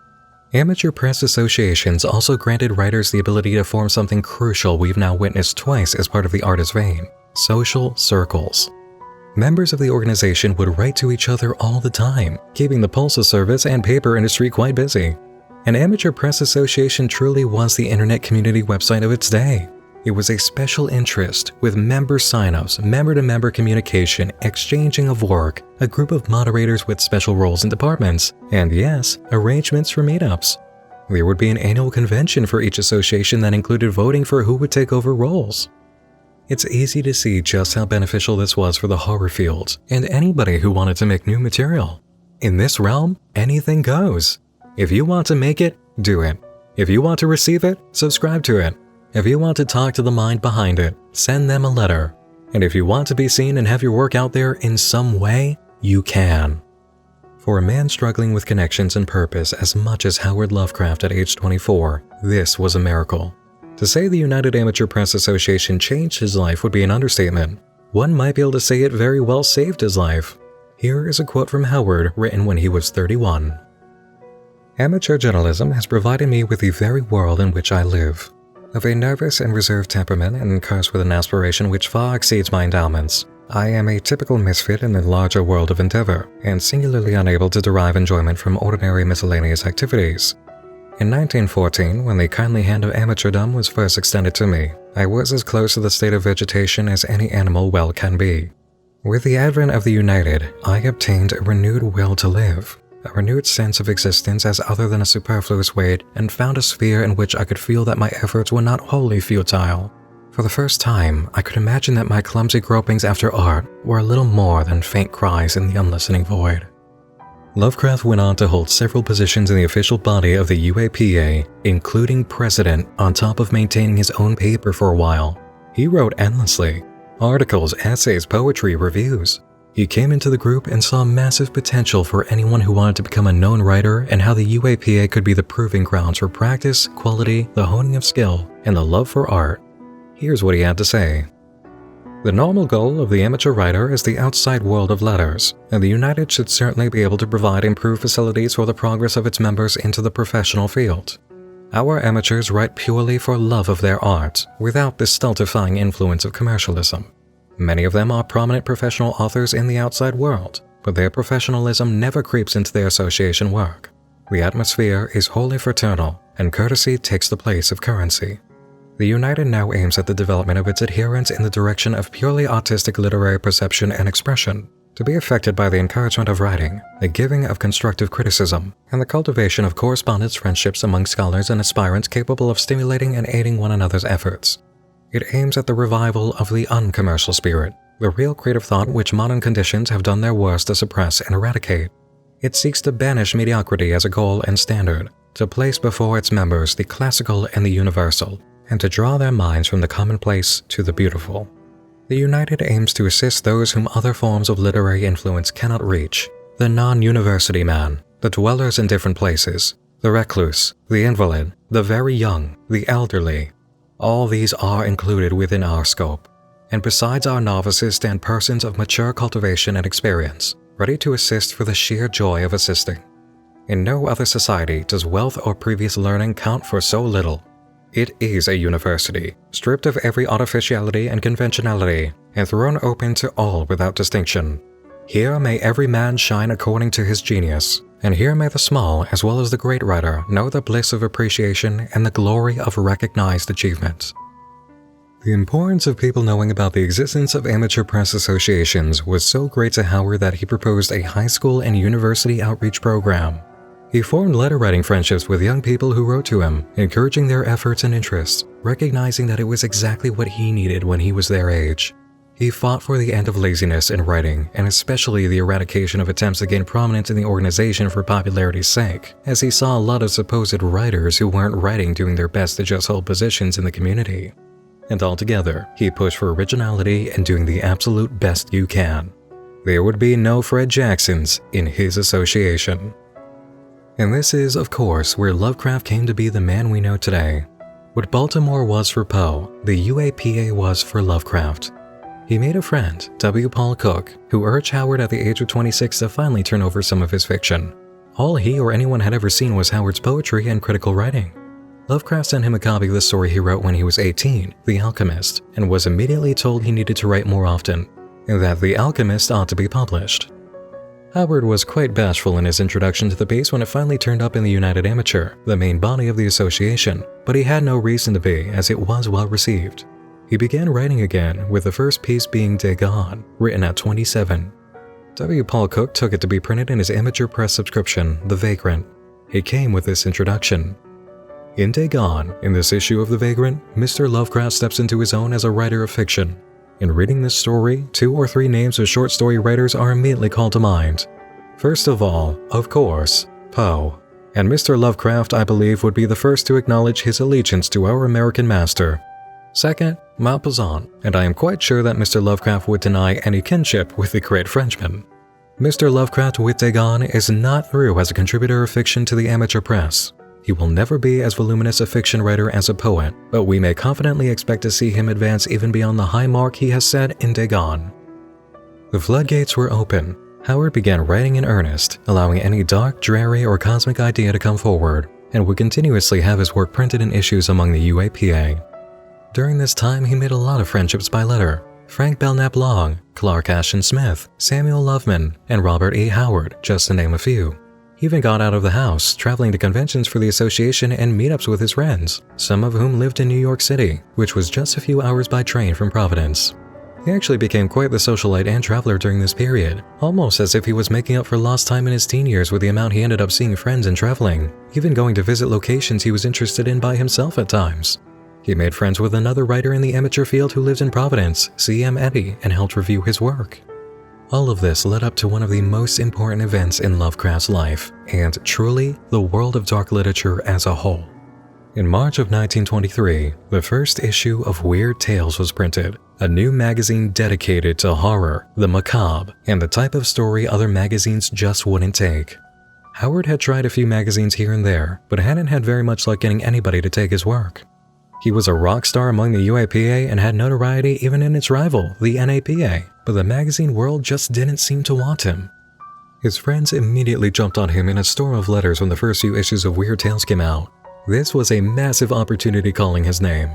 Amateur press associations also granted writers the ability to form something crucial we've now witnessed twice as part of the artist vein: social circles. Members of the organization would write to each other all the time, keeping the postal service and paper industry quite busy. An amateur press association truly was the internet community website of its day. It was a special interest with member sign-ups, member-to-member communication, exchanging of work, a group of moderators with special roles and departments, and yes, arrangements for meetups. There would be an annual convention for each association that included voting for who would take over roles. It's easy to see just how beneficial this was for the horror field and anybody who wanted to make new material. In this realm, anything goes. If you want to make it, do it. If you want to receive it, subscribe to it. If you want to talk to the mind behind it, send them a letter. And if you want to be seen and have your work out there in some way, you can. For a man struggling with connections and purpose as much as Howard Lovecraft at age 24, this was a miracle. To say the United Amateur Press Association changed his life would be an understatement. One might be able to say it very well saved his life. Here is a quote from Howard written when he was 31. "Amateur journalism has provided me with the very world in which I live. Of a nervous and reserved temperament and cursed with an aspiration which far exceeds my endowments, I am a typical misfit in the larger world of endeavor, and singularly unable to derive enjoyment from ordinary miscellaneous activities. In 1914, when the kindly hand of amateurdom was first extended to me, I was as close to the state of vegetation as any animal well can be. With the advent of the United, I obtained a renewed will to live, a renewed sense of existence as other than a superfluous weight, and found a sphere in which I could feel that my efforts were not wholly futile. For the first time, I could imagine that my clumsy gropings after art were a little more than faint cries in the unlistening void." Lovecraft went on to hold several positions in the official body of the UAPA, including president, on top of maintaining his own paper for a while. He wrote endlessly: articles, essays, poetry, reviews. He came into the group and saw massive potential for anyone who wanted to become a known writer, and how the UAPA could be the proving grounds for practice, quality, the honing of skill, and the love for art. Here's what he had to say. "The normal goal of the amateur writer is the outside world of letters, and the United should certainly be able to provide improved facilities for the progress of its members into the professional field. Our amateurs write purely for love of their art, without the stultifying influence of commercialism. Many of them are prominent professional authors in the outside world, but their professionalism never creeps into their association work. The atmosphere is wholly fraternal, and courtesy takes the place of currency. The United now aims at the development of its adherents in the direction of purely artistic literary perception and expression. to be affected by the encouragement of writing, the giving of constructive criticism, and the cultivation of correspondence friendships among scholars and aspirants capable of stimulating and aiding one another's efforts. It aims at the revival of the uncommercial spirit, the real creative thought which modern conditions have done their worst to suppress and eradicate. It seeks to banish mediocrity as a goal and standard, to place before its members the classical and the universal, and to draw their minds from the commonplace to the beautiful. The United aims to assist those whom other forms of literary influence cannot reach, the non-university man, the dwellers in different places, the recluse, the invalid, the very young, the elderly. All these are included within our scope, and besides our novices stand persons of mature cultivation and experience, ready to assist for the sheer joy of assisting. In no other society does wealth or previous learning count for so little. It is a university, stripped of every artificiality and conventionality, and thrown open to all without distinction. Here may every man shine according to his genius, and here may the small as well as the great writer know the bliss of appreciation and the glory of recognized achievement. The importance of people knowing about the existence of amateur press associations was so great to Howard that he proposed a high school and university outreach program. He formed letter-writing friendships with young people who wrote to him, encouraging their efforts and interests, recognizing that it was exactly what he needed when he was their age. He fought for the end of laziness in writing, and especially the eradication of attempts to gain prominence in the organization for popularity's sake, as he saw a lot of supposed writers who weren't writing doing their best to just hold positions in the community. And altogether, he pushed for originality and doing the absolute best you can. There would be no Fred Jacksons in his association. And this is, of course, where Lovecraft came to be the man we know today. What Baltimore was for Poe, the UAPA was for Lovecraft. He made a friend, W. Paul Cook, who urged Howard at the age of 26 to finally turn over some of his fiction. All he or anyone had ever seen was Howard's poetry and critical writing. Lovecraft sent him a copy of the story he wrote when he was 18, The Alchemist, and was immediately told he needed to write more often, and that The Alchemist ought to be published. Howard was quite bashful in his introduction to the piece when it finally turned up in the United Amateur, the main body of the association, but he had no reason to be, as it was well received. He began writing again, with the first piece being Dagon, written at 27. W. Paul Cook took it to be printed in his amateur press subscription, The Vagrant. It came with this introduction. In Dagon, in this issue of The Vagrant, Mr. Lovecraft steps into his own as a writer of fiction. In reading this story, 2 or 3 names of short story writers are immediately called to mind. First of all, of course, Poe. And Mr. Lovecraft, I believe, would be the first to acknowledge his allegiance to our American master. Second, Maupassant, and I am quite sure that Mr. Lovecraft would deny any kinship with the great Frenchman. Mr. Lovecraft with Dagon is not through as a contributor of fiction to the amateur press. He will never be as voluminous a fiction writer as a poet, but we may confidently expect to see him advance even beyond the high mark he has set in Dagon. The floodgates were open. Howard began writing in earnest, allowing any dark, dreary, or cosmic idea to come forward, and would continuously have his work printed in issues among the UAPA. During this time, he made a lot of friendships by letter. Frank Belknap Long, Clark Ashton Smith, Samuel Loveman, and Robert E. Howard, just to name a few. He even got out of the house, traveling to conventions for the association and meetups with his friends, some of whom lived in New York City, which was just a few hours by train from Providence. He actually became quite the socialite and traveler during this period, almost as if he was making up for lost time in his teen years with the amount he ended up seeing friends and traveling, even going to visit locations he was interested in by himself at times. He made friends with another writer in the amateur field who lived in Providence, C.M. Eddy, and helped review his work. All of this led up to one of the most important events in Lovecraft's life, and truly, the world of dark literature as a whole. In March of 1923, the first issue of Weird Tales was printed, a new magazine dedicated to horror, the macabre, and the type of story other magazines just wouldn't take. Howard had tried a few magazines here and there, but hadn't had very much luck getting anybody to take his work. He was a rock star among the UAPA and had notoriety even in its rival, the NAPA, but the magazine world just didn't seem to want him. His friends immediately jumped on him in a storm of letters when the first few issues of Weird Tales came out. This was a massive opportunity calling his name.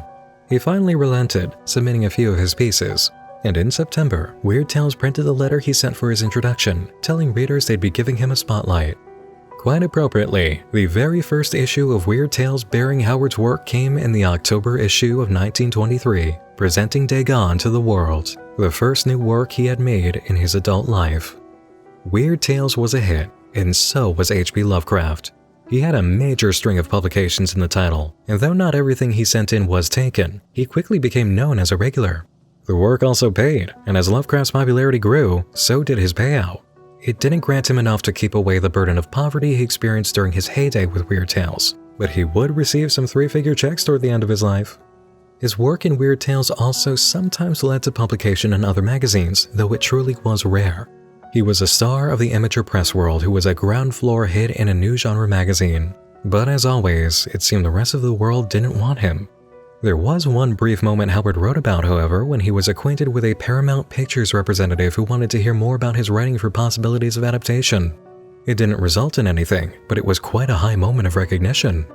He finally relented, submitting a few of his pieces. And in September, Weird Tales printed the letter he sent for his introduction, telling readers they'd be giving him a spotlight. Quite appropriately, the very first issue of Weird Tales bearing Howard's work came in the October issue of 1923, presenting Dagon to the world, the first new work he had made in his adult life. Weird Tales was a hit, and so was H.P. Lovecraft. He had a major string of publications in the title, and though not everything he sent in was taken, he quickly became known as a regular. The work also paid, and as Lovecraft's popularity grew, so did his payout. It didn't grant him enough to keep away the burden of poverty he experienced during his heyday with Weird Tales, but he would receive some three-figure checks toward the end of his life. His work in Weird Tales also sometimes led to publication in other magazines, though it truly was rare. He was a star of the amateur press world who was a ground floor hit in a new genre magazine. But as always, it seemed the rest of the world didn't want him. There was one brief moment Howard wrote about, however, when he was acquainted with a Paramount Pictures representative who wanted to hear more about his writing for possibilities of adaptation. It didn't result in anything, but it was quite a high moment of recognition.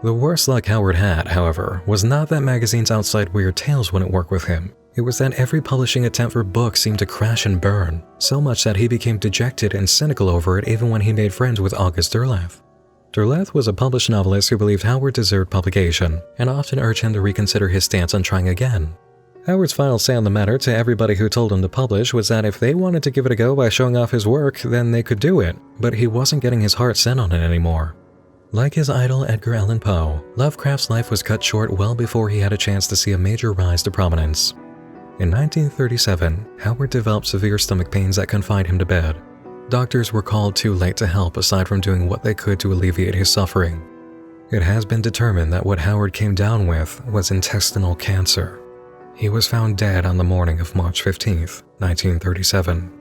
The worst luck Howard had, however, was not that magazines outside Weird Tales wouldn't work with him. It was that every publishing attempt for books seemed to crash and burn, so much that he became dejected and cynical over it even when he made friends with August Derleth. Derleth was a published novelist who believed Howard deserved publication, and often urged him to reconsider his stance on trying again. Howard's final say on the matter to everybody who told him to publish was that if they wanted to give it a go by showing off his work, then they could do it, but he wasn't getting his heart set on it anymore. Like his idol Edgar Allan Poe, Lovecraft's life was cut short well before he had a chance to see a major rise to prominence. In 1937, Howard developed severe stomach pains that confined him to bed. Doctors were called too late to help aside from doing what they could to alleviate his suffering. It has been determined that what Howard came down with was intestinal cancer. He was found dead on the morning of March 15, 1937.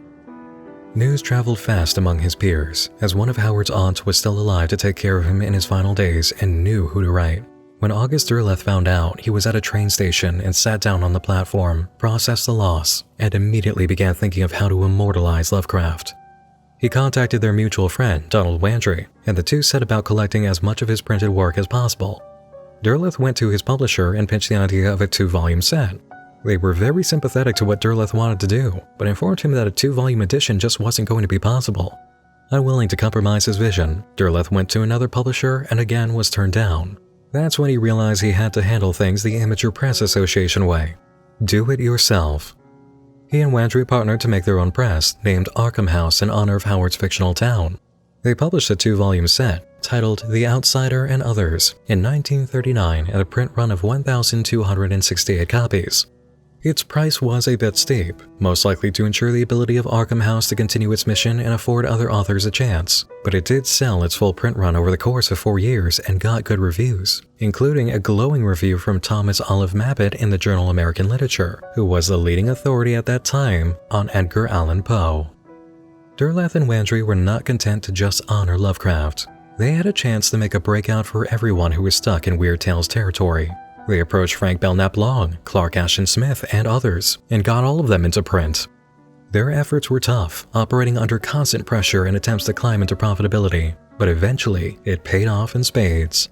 News traveled fast among his peers, as one of Howard's aunts was still alive to take care of him in his final days and knew who to write. When August Derleth found out, he was at a train station and sat down on the platform, processed the loss, and immediately began thinking of how to immortalize Lovecraft. He contacted their mutual friend, Donald Wandry, and the two set about collecting as much of his printed work as possible. Derleth went to his publisher and pitched the idea of a 2-volume set. They were very sympathetic to what Derleth wanted to do, but informed him that a 2-volume edition just wasn't going to be possible. Unwilling to compromise his vision, Derleth went to another publisher and again was turned down. That's when he realized he had to handle things the Amateur Press Association way. Do it yourself. He and Wandry partnered to make their own press, named Arkham House in honor of Howard's fictional town. They published a 2-volume set, titled The Outsider and Others, in 1939 at a print run of 1,268 copies. Its price was a bit steep, most likely to ensure the ability of Arkham House to continue its mission and afford other authors a chance, but it did sell its full print run over the course of 4 years and got good reviews, including a glowing review from Thomas Olive Mabbott in the journal American Literature, who was the leading authority at that time on Edgar Allan Poe. Derleth and Wandry were not content to just honor Lovecraft. They had a chance to make a breakout for everyone who was stuck in Weird Tales territory. They approached Frank Belknap Long, Clark Ashton Smith, and others, and got all of them into print. Their efforts were tough, operating under constant pressure in attempts to climb into profitability, but eventually it paid off in spades.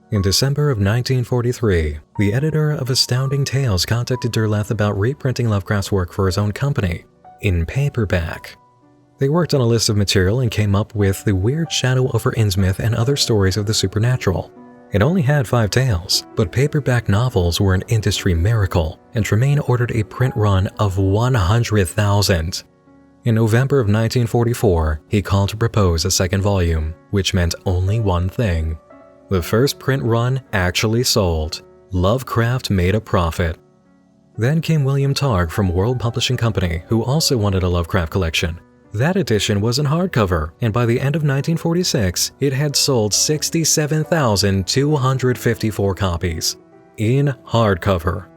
In December of 1943, the editor of Astounding Tales contacted Derleth about reprinting Lovecraft's work for his own company, in paperback. They worked on a list of material and came up with The Weird Shadow over Innsmouth and Other Stories of the Supernatural. It only had 5 tales, but paperback novels were an industry miracle, and Tremaine ordered a print run of 100,000. In November of 1944, he called to propose a second volume, which meant only one thing. The first print run actually sold. Lovecraft made a profit. Then came William Targ from World Publishing Company, who also wanted a Lovecraft collection. That edition was in hardcover, and by the end of 1946, it had sold 67,254 copies. In hardcover.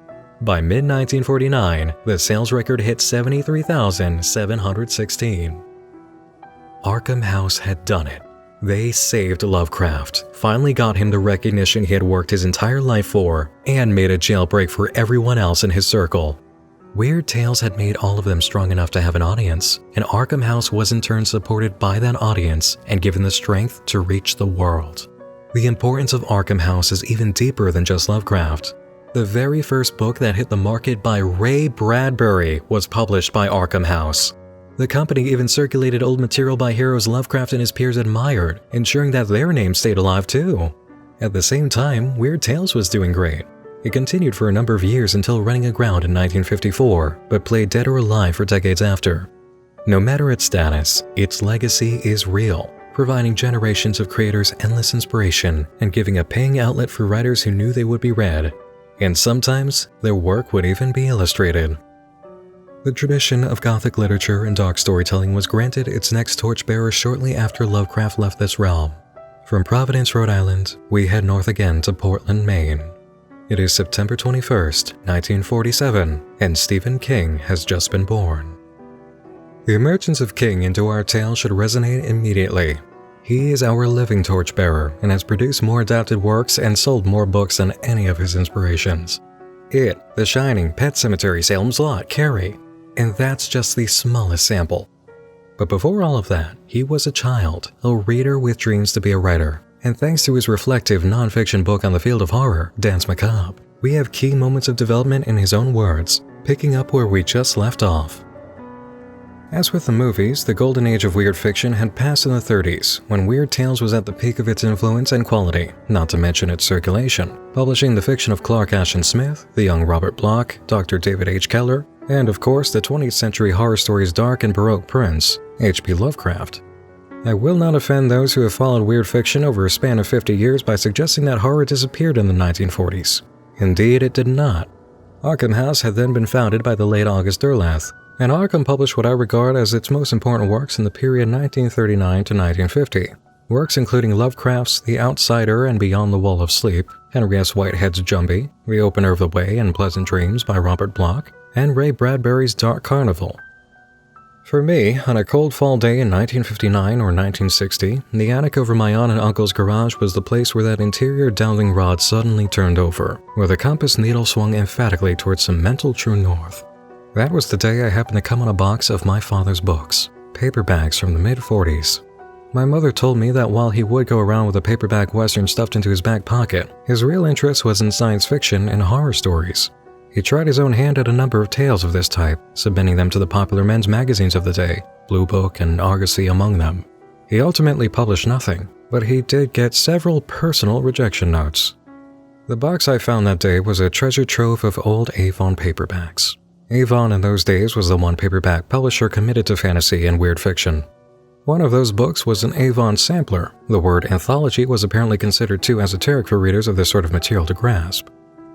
By mid-1949, the sales record hit 73,716. Arkham House had done it. They saved Lovecraft, finally got him the recognition he had worked his entire life for, and made a jailbreak for everyone else in his circle. Weird Tales had made all of them strong enough to have an audience, and Arkham House was in turn supported by that audience and given the strength to reach the world. The importance of Arkham House is even deeper than just Lovecraft. The very first book that hit the market by Ray Bradbury was published by Arkham House. The company even circulated old material by heroes Lovecraft and his peers admired, ensuring that their names stayed alive too. At the same time, Weird Tales was doing great. It continued for a number of years until running aground in 1954, but played dead or alive for decades after. No matter its status, its legacy is real, providing generations of creators endless inspiration and giving a paying outlet for writers who knew they would be read. And sometimes, their work would even be illustrated. The tradition of Gothic literature and dark storytelling was granted its next torchbearer shortly after Lovecraft left this realm. From Providence, Rhode Island, we head north again to Portland, Maine. It is September 21st, 1947, and Stephen King has just been born. The emergence of King into our tale should resonate immediately. He is our living torchbearer and has produced more adapted works and sold more books than any of his inspirations. It, The Shining, Pet Sematary, Salem's Lot, Carrie, and that's just the smallest sample. But before all of that, he was a child, a reader with dreams to be a writer, and thanks to his reflective non-fiction book on the field of horror, Danse Macabre, we have key moments of development in his own words, picking up where we just left off. As with the movies, the golden age of weird fiction had passed in the 30s, when Weird Tales was at the peak of its influence and quality, not to mention its circulation, publishing the fiction of Clark Ashton Smith, the young Robert Bloch, Dr. David H. Keller, and of course the 20th century horror story's dark and baroque prince, H.P. Lovecraft. I will not offend those who have followed weird fiction over a span of 50 years by suggesting that horror disappeared in the 1940s. Indeed, it did not. Arkham House had then been founded by the late August Derleth, and Arkham published what I regard as its most important works in the period 1939 to 1950. Works including Lovecraft's The Outsider and Beyond the Wall of Sleep, Henry S. Whitehead's Jumbie, The Opener of the Way and Pleasant Dreams by Robert Bloch, and Ray Bradbury's Dark Carnival. For me, on a cold fall day in 1959 or 1960, the attic over my aunt and uncle's garage was the place where that interior dowling rod suddenly turned over, where the compass needle swung emphatically towards some mental true north. That was the day I happened to come on a box of my father's books, paperbacks from the mid-40s. My mother told me that while he would go around with a paperback western stuffed into his back pocket, his real interest was in science fiction and horror stories. He tried his own hand at a number of tales of this type, submitting them to the popular men's magazines of the day, Blue Book and Argosy among them. He ultimately published nothing, but he did get several personal rejection notes. The box I found that day was a treasure trove of old Avon paperbacks. Avon in those days was the one paperback publisher committed to fantasy and weird fiction. One of those books was an Avon sampler. The word anthology was apparently considered too esoteric for readers of this sort of material to grasp.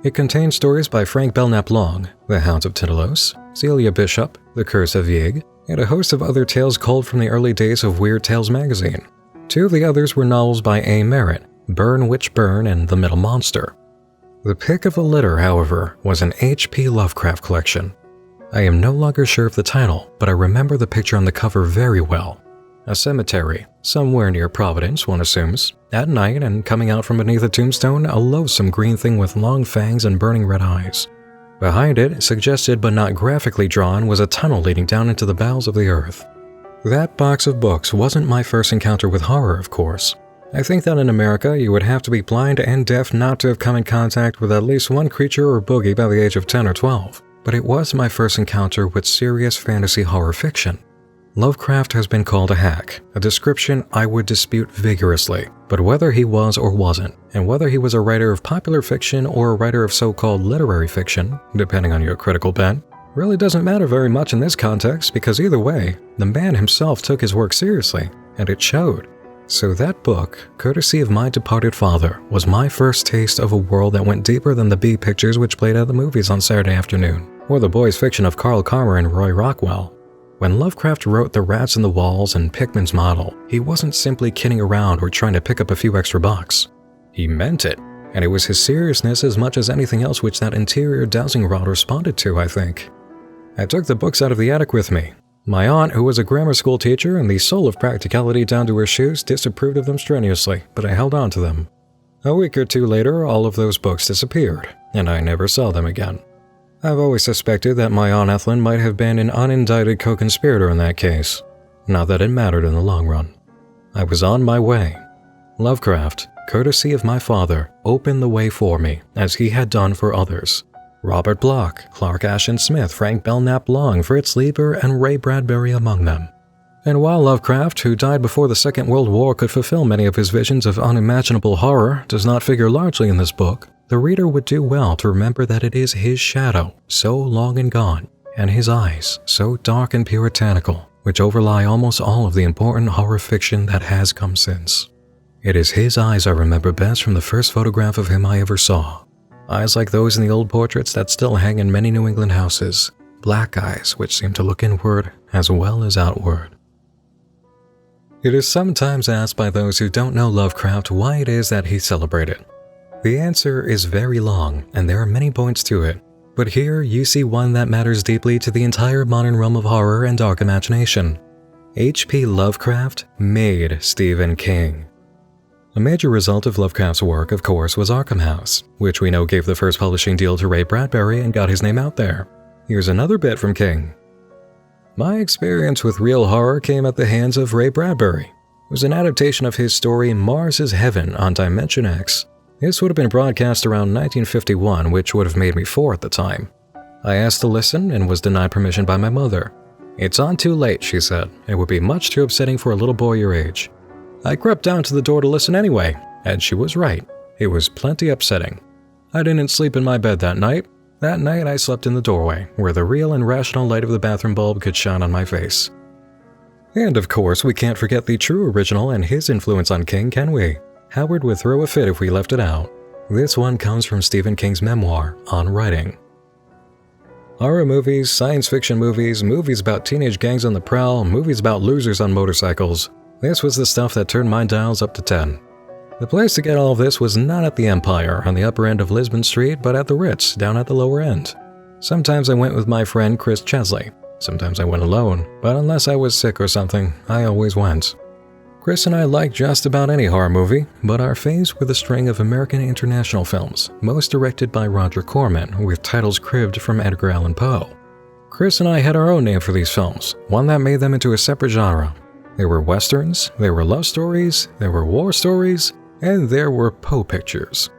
It contained stories by Frank Belknap Long, The Hounds of Tindalos, Celia Bishop, The Curse of Yig, and a host of other tales culled from the early days of Weird Tales magazine. Two of the others were novels by A. Merritt, Burn Witch Burn and The Middle Monster. The pick of the litter, however, was an H.P. Lovecraft collection. I am no longer sure of the title, but I remember the picture on the cover very well. A cemetery, somewhere near Providence, one assumes. At night, and coming out from beneath a tombstone, a loathsome green thing with long fangs and burning red eyes. Behind it, suggested but not graphically drawn, was a tunnel leading down into the bowels of the earth. That box of books wasn't my first encounter with horror, of course. I think that in America, you would have to be blind and deaf not to have come in contact with at least one creature or boogie by the age of 10 or 12. But it was my first encounter with serious fantasy horror fiction. Lovecraft has been called a hack, a description I would dispute vigorously, but whether he was or wasn't, and whether he was a writer of popular fiction or a writer of so-called literary fiction, depending on your critical bent, really doesn't matter very much in this context because either way, the man himself took his work seriously, and it showed. So that book, courtesy of my departed father, was my first taste of a world that went deeper than the B pictures which played at the movies on Saturday afternoon, or the boys' fiction of Carl Carmer and Roy Rockwell. When Lovecraft wrote The Rats in the Walls and Pickman's Model, he wasn't simply kidding around or trying to pick up a few extra bucks. He meant it, and it was his seriousness as much as anything else which that interior dowsing rod responded to, I think. I took the books out of the attic with me. My aunt, who was a grammar school teacher and the soul of practicality down to her shoes, disapproved of them strenuously, but I held on to them. A week or two later, all of those books disappeared, and I never saw them again. I've always suspected that my Aunt Ethelyn might have been an unindicted co-conspirator in that case. Not that it mattered in the long run. I was on my way. Lovecraft, courtesy of my father, opened the way for me, as he had done for others. Robert Bloch, Clark Ashton Smith, Frank Belknap Long, Fritz Leiber, and Ray Bradbury among them. And while Lovecraft, who died before the Second World War, could fulfill many of his visions of unimaginable horror, does not figure largely in this book, the reader would do well to remember that it is his shadow, so long and gone, and his eyes, so dark and puritanical, which overlie almost all of the important horror fiction that has come since. It is his eyes I remember best from the first photograph of him I ever saw. Eyes like those in the old portraits that still hang in many New England houses, black eyes which seem to look inward as well as outward. It is sometimes asked by those who don't know Lovecraft why it is that he celebrated. The answer is very long, and there are many points to it, but here you see one that matters deeply to the entire modern realm of horror and dark imagination. H.P. Lovecraft made Stephen King. A major result of Lovecraft's work, of course, was Arkham House, which we know gave the first publishing deal to Ray Bradbury and got his name out there. Here's another bit from King. My experience with real horror came at the hands of Ray Bradbury. It was an adaptation of his story Mars is Heaven on Dimension X. This would have been broadcast around 1951, which would have made me 4 at the time. I asked to listen and was denied permission by my mother. "It's on too late," she said. "It would be much too upsetting for a little boy your age." I crept down to the door to listen anyway, and she was right. It was plenty upsetting. I didn't sleep in my bed that night. That night I slept in the doorway, where the real and rational light of the bathroom bulb could shine on my face. And of course, we can't forget the true original and his influence on King, can we? Howard would throw a fit if we left it out. This one comes from Stephen King's memoir, On Writing. Horror movies, science fiction movies, movies about teenage gangs on the prowl, movies about losers on motorcycles. This was the stuff that turned my dials up to 10. The place to get all of this was not at the Empire on the upper end of Lisbon Street, but at the Ritz down at the lower end. Sometimes I went with my friend Chris Chesley. Sometimes I went alone, but unless I was sick or something, I always went. Chris and I liked just about any horror movie, but our faves were the string of American international films, most directed by Roger Corman, with titles cribbed from Edgar Allan Poe. Chris and I had our own name for these films, one that made them into a separate genre. There were westerns, there were love stories, there were war stories, and there were Poe pictures.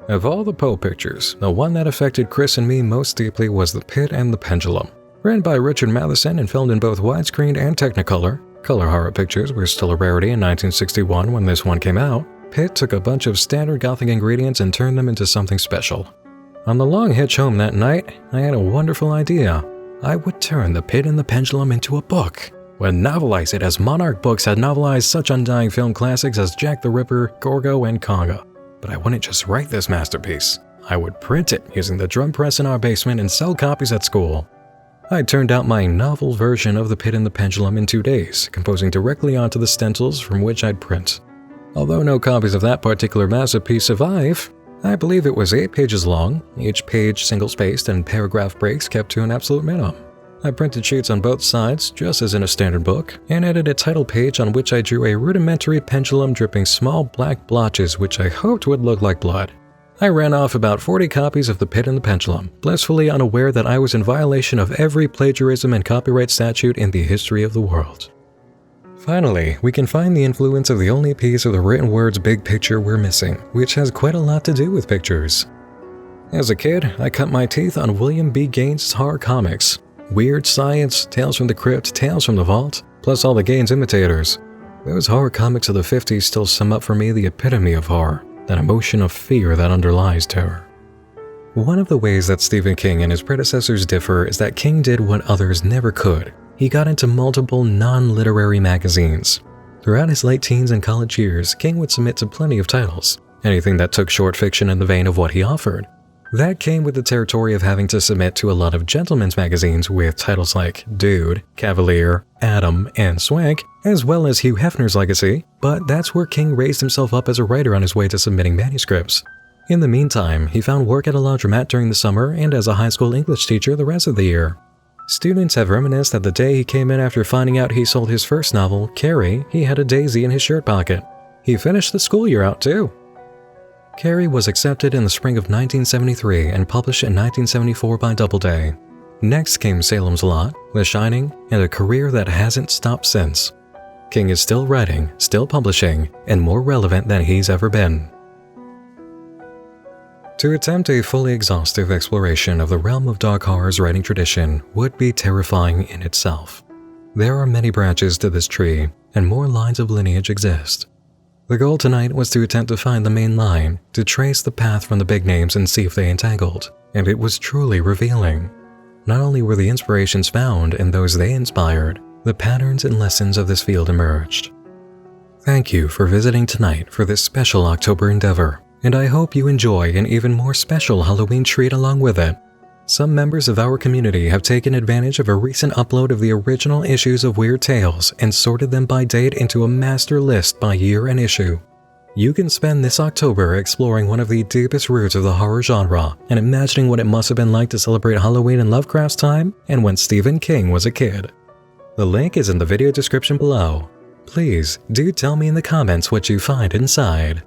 Of all the Poe pictures, the one that affected Chris and me most deeply was The Pit and the Pendulum. Written by Richard Matheson and filmed in both widescreen and Technicolor, color horror pictures were still a rarity in 1961 when this one came out. Pit took a bunch of standard Gothic ingredients and turned them into something special. On the long hitch home that night, I had a wonderful idea. I would turn The Pit and the Pendulum into a book. Would novelize it as Monarch Books had novelized such undying film classics as Jack the Ripper, Gorgo, and Conga. But I wouldn't just write this masterpiece. I would print it using the drum press in our basement and sell copies at school. I turned out my novel version of The Pit and the Pendulum in 2 days, composing directly onto the stencils from which I'd print. Although no copies of that particular masterpiece survive, I believe it was 8 pages long, each page single-spaced and paragraph breaks kept to an absolute minimum. I printed sheets on both sides, just as in a standard book, and added a title page on which I drew a rudimentary pendulum dripping small black blotches which I hoped would look like blood. I ran off about 40 copies of The Pit and the Pendulum, blissfully unaware that I was in violation of every plagiarism and copyright statute in the history of the world. Finally, we can find the influence of the only piece of the written word's big picture we're missing, which has quite a lot to do with pictures. As a kid, I cut my teeth on William B. Gaines' horror comics. Weird Science, Tales from the Crypt, Tales from the Vault, plus all the Gaines imitators. Those horror comics of the 50s still sum up for me the epitome of horror, that emotion of fear that underlies terror. One of the ways that Stephen King and his predecessors differ is that King did what others never could. He got into multiple non-literary magazines. Throughout his late teens and college years, King would submit to plenty of titles, anything that took short fiction in the vein of what he offered. That came with the territory of having to submit to a lot of gentlemen's magazines with titles like Dude, Cavalier, Adam, and Swank, as well as Hugh Hefner's legacy, but that's where King raised himself up as a writer on his way to submitting manuscripts. In the meantime, he found work at a laundromat during the summer and as a high school English teacher the rest of the year. Students have reminisced that the day he came in after finding out he sold his first novel, Carrie, he had a daisy in his shirt pocket. He finished the school year out too. Carrie was accepted in the spring of 1973 and published in 1974 by Doubleday. Next came Salem's Lot, The Shining, and a career that hasn't stopped since. King is still writing, still publishing, and more relevant than he's ever been. To attempt a fully exhaustive exploration of the realm of dark horror's writing tradition would be terrifying in itself. There are many branches to this tree, and more lines of lineage exist. The goal tonight was to attempt to find the main line, to trace the path from the big names and see if they entangled, and it was truly revealing. Not only were the inspirations found and those they inspired, the patterns and lessons of this field emerged. Thank you for visiting tonight for this special October endeavor, and I hope you enjoy an even more special Halloween treat along with it. Some members of our community have taken advantage of a recent upload of the original issues of Weird Tales and sorted them by date into a master list by year and issue. You can spend this October exploring one of the deepest roots of the horror genre and imagining what it must have been like to celebrate Halloween in Lovecraft's time and when Stephen King was a kid. The link is in the video description below. Please do tell me in the comments what you find inside.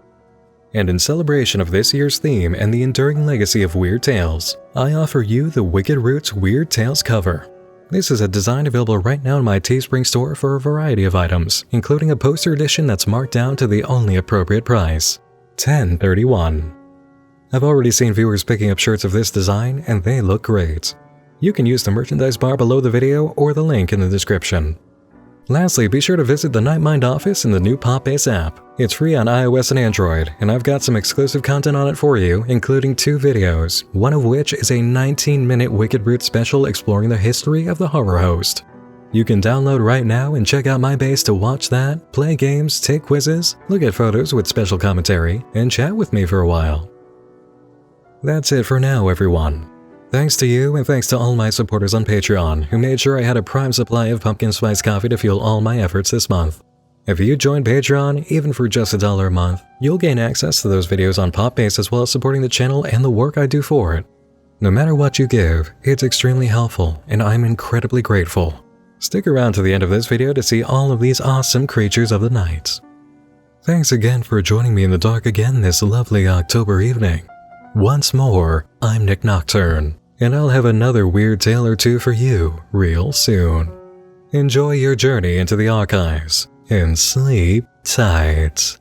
And in celebration of this year's theme and the enduring legacy of Weird Tales, I offer you the Wicked Roots Weird Tales cover. This is a design available right now in my Teespring store for a variety of items, including a poster edition that's marked down to the only appropriate price, $10.31. I've already seen viewers picking up shirts of this design, and they look great. You can use the merchandise bar below the video or the link in the description. Lastly, be sure to visit the Nightmind office in the new Popbase app. It's free on iOS and Android, and I've got some exclusive content on it for you, including 2 videos, one of which is a 19-minute Wicked Roots special exploring the history of the horror host. You can download right now and check out my base to watch that, play games, take quizzes, look at photos with special commentary, and chat with me for a while. That's it for now, everyone. Thanks to you, and thanks to all my supporters on Patreon who made sure I had a prime supply of pumpkin spice coffee to fuel all my efforts this month. If you join Patreon, even for just $1 a month, you'll gain access to those videos on Popbase as well as supporting the channel and the work I do for it. No matter what you give, it's extremely helpful, and I'm incredibly grateful. Stick around to the end of this video to see all of these awesome creatures of the night. Thanks again for joining me in the dark again this lovely October evening. Once more, I'm Nick Nocturne, and I'll have another weird tale or two for you real soon. Enjoy your journey into the archives, and sleep tight.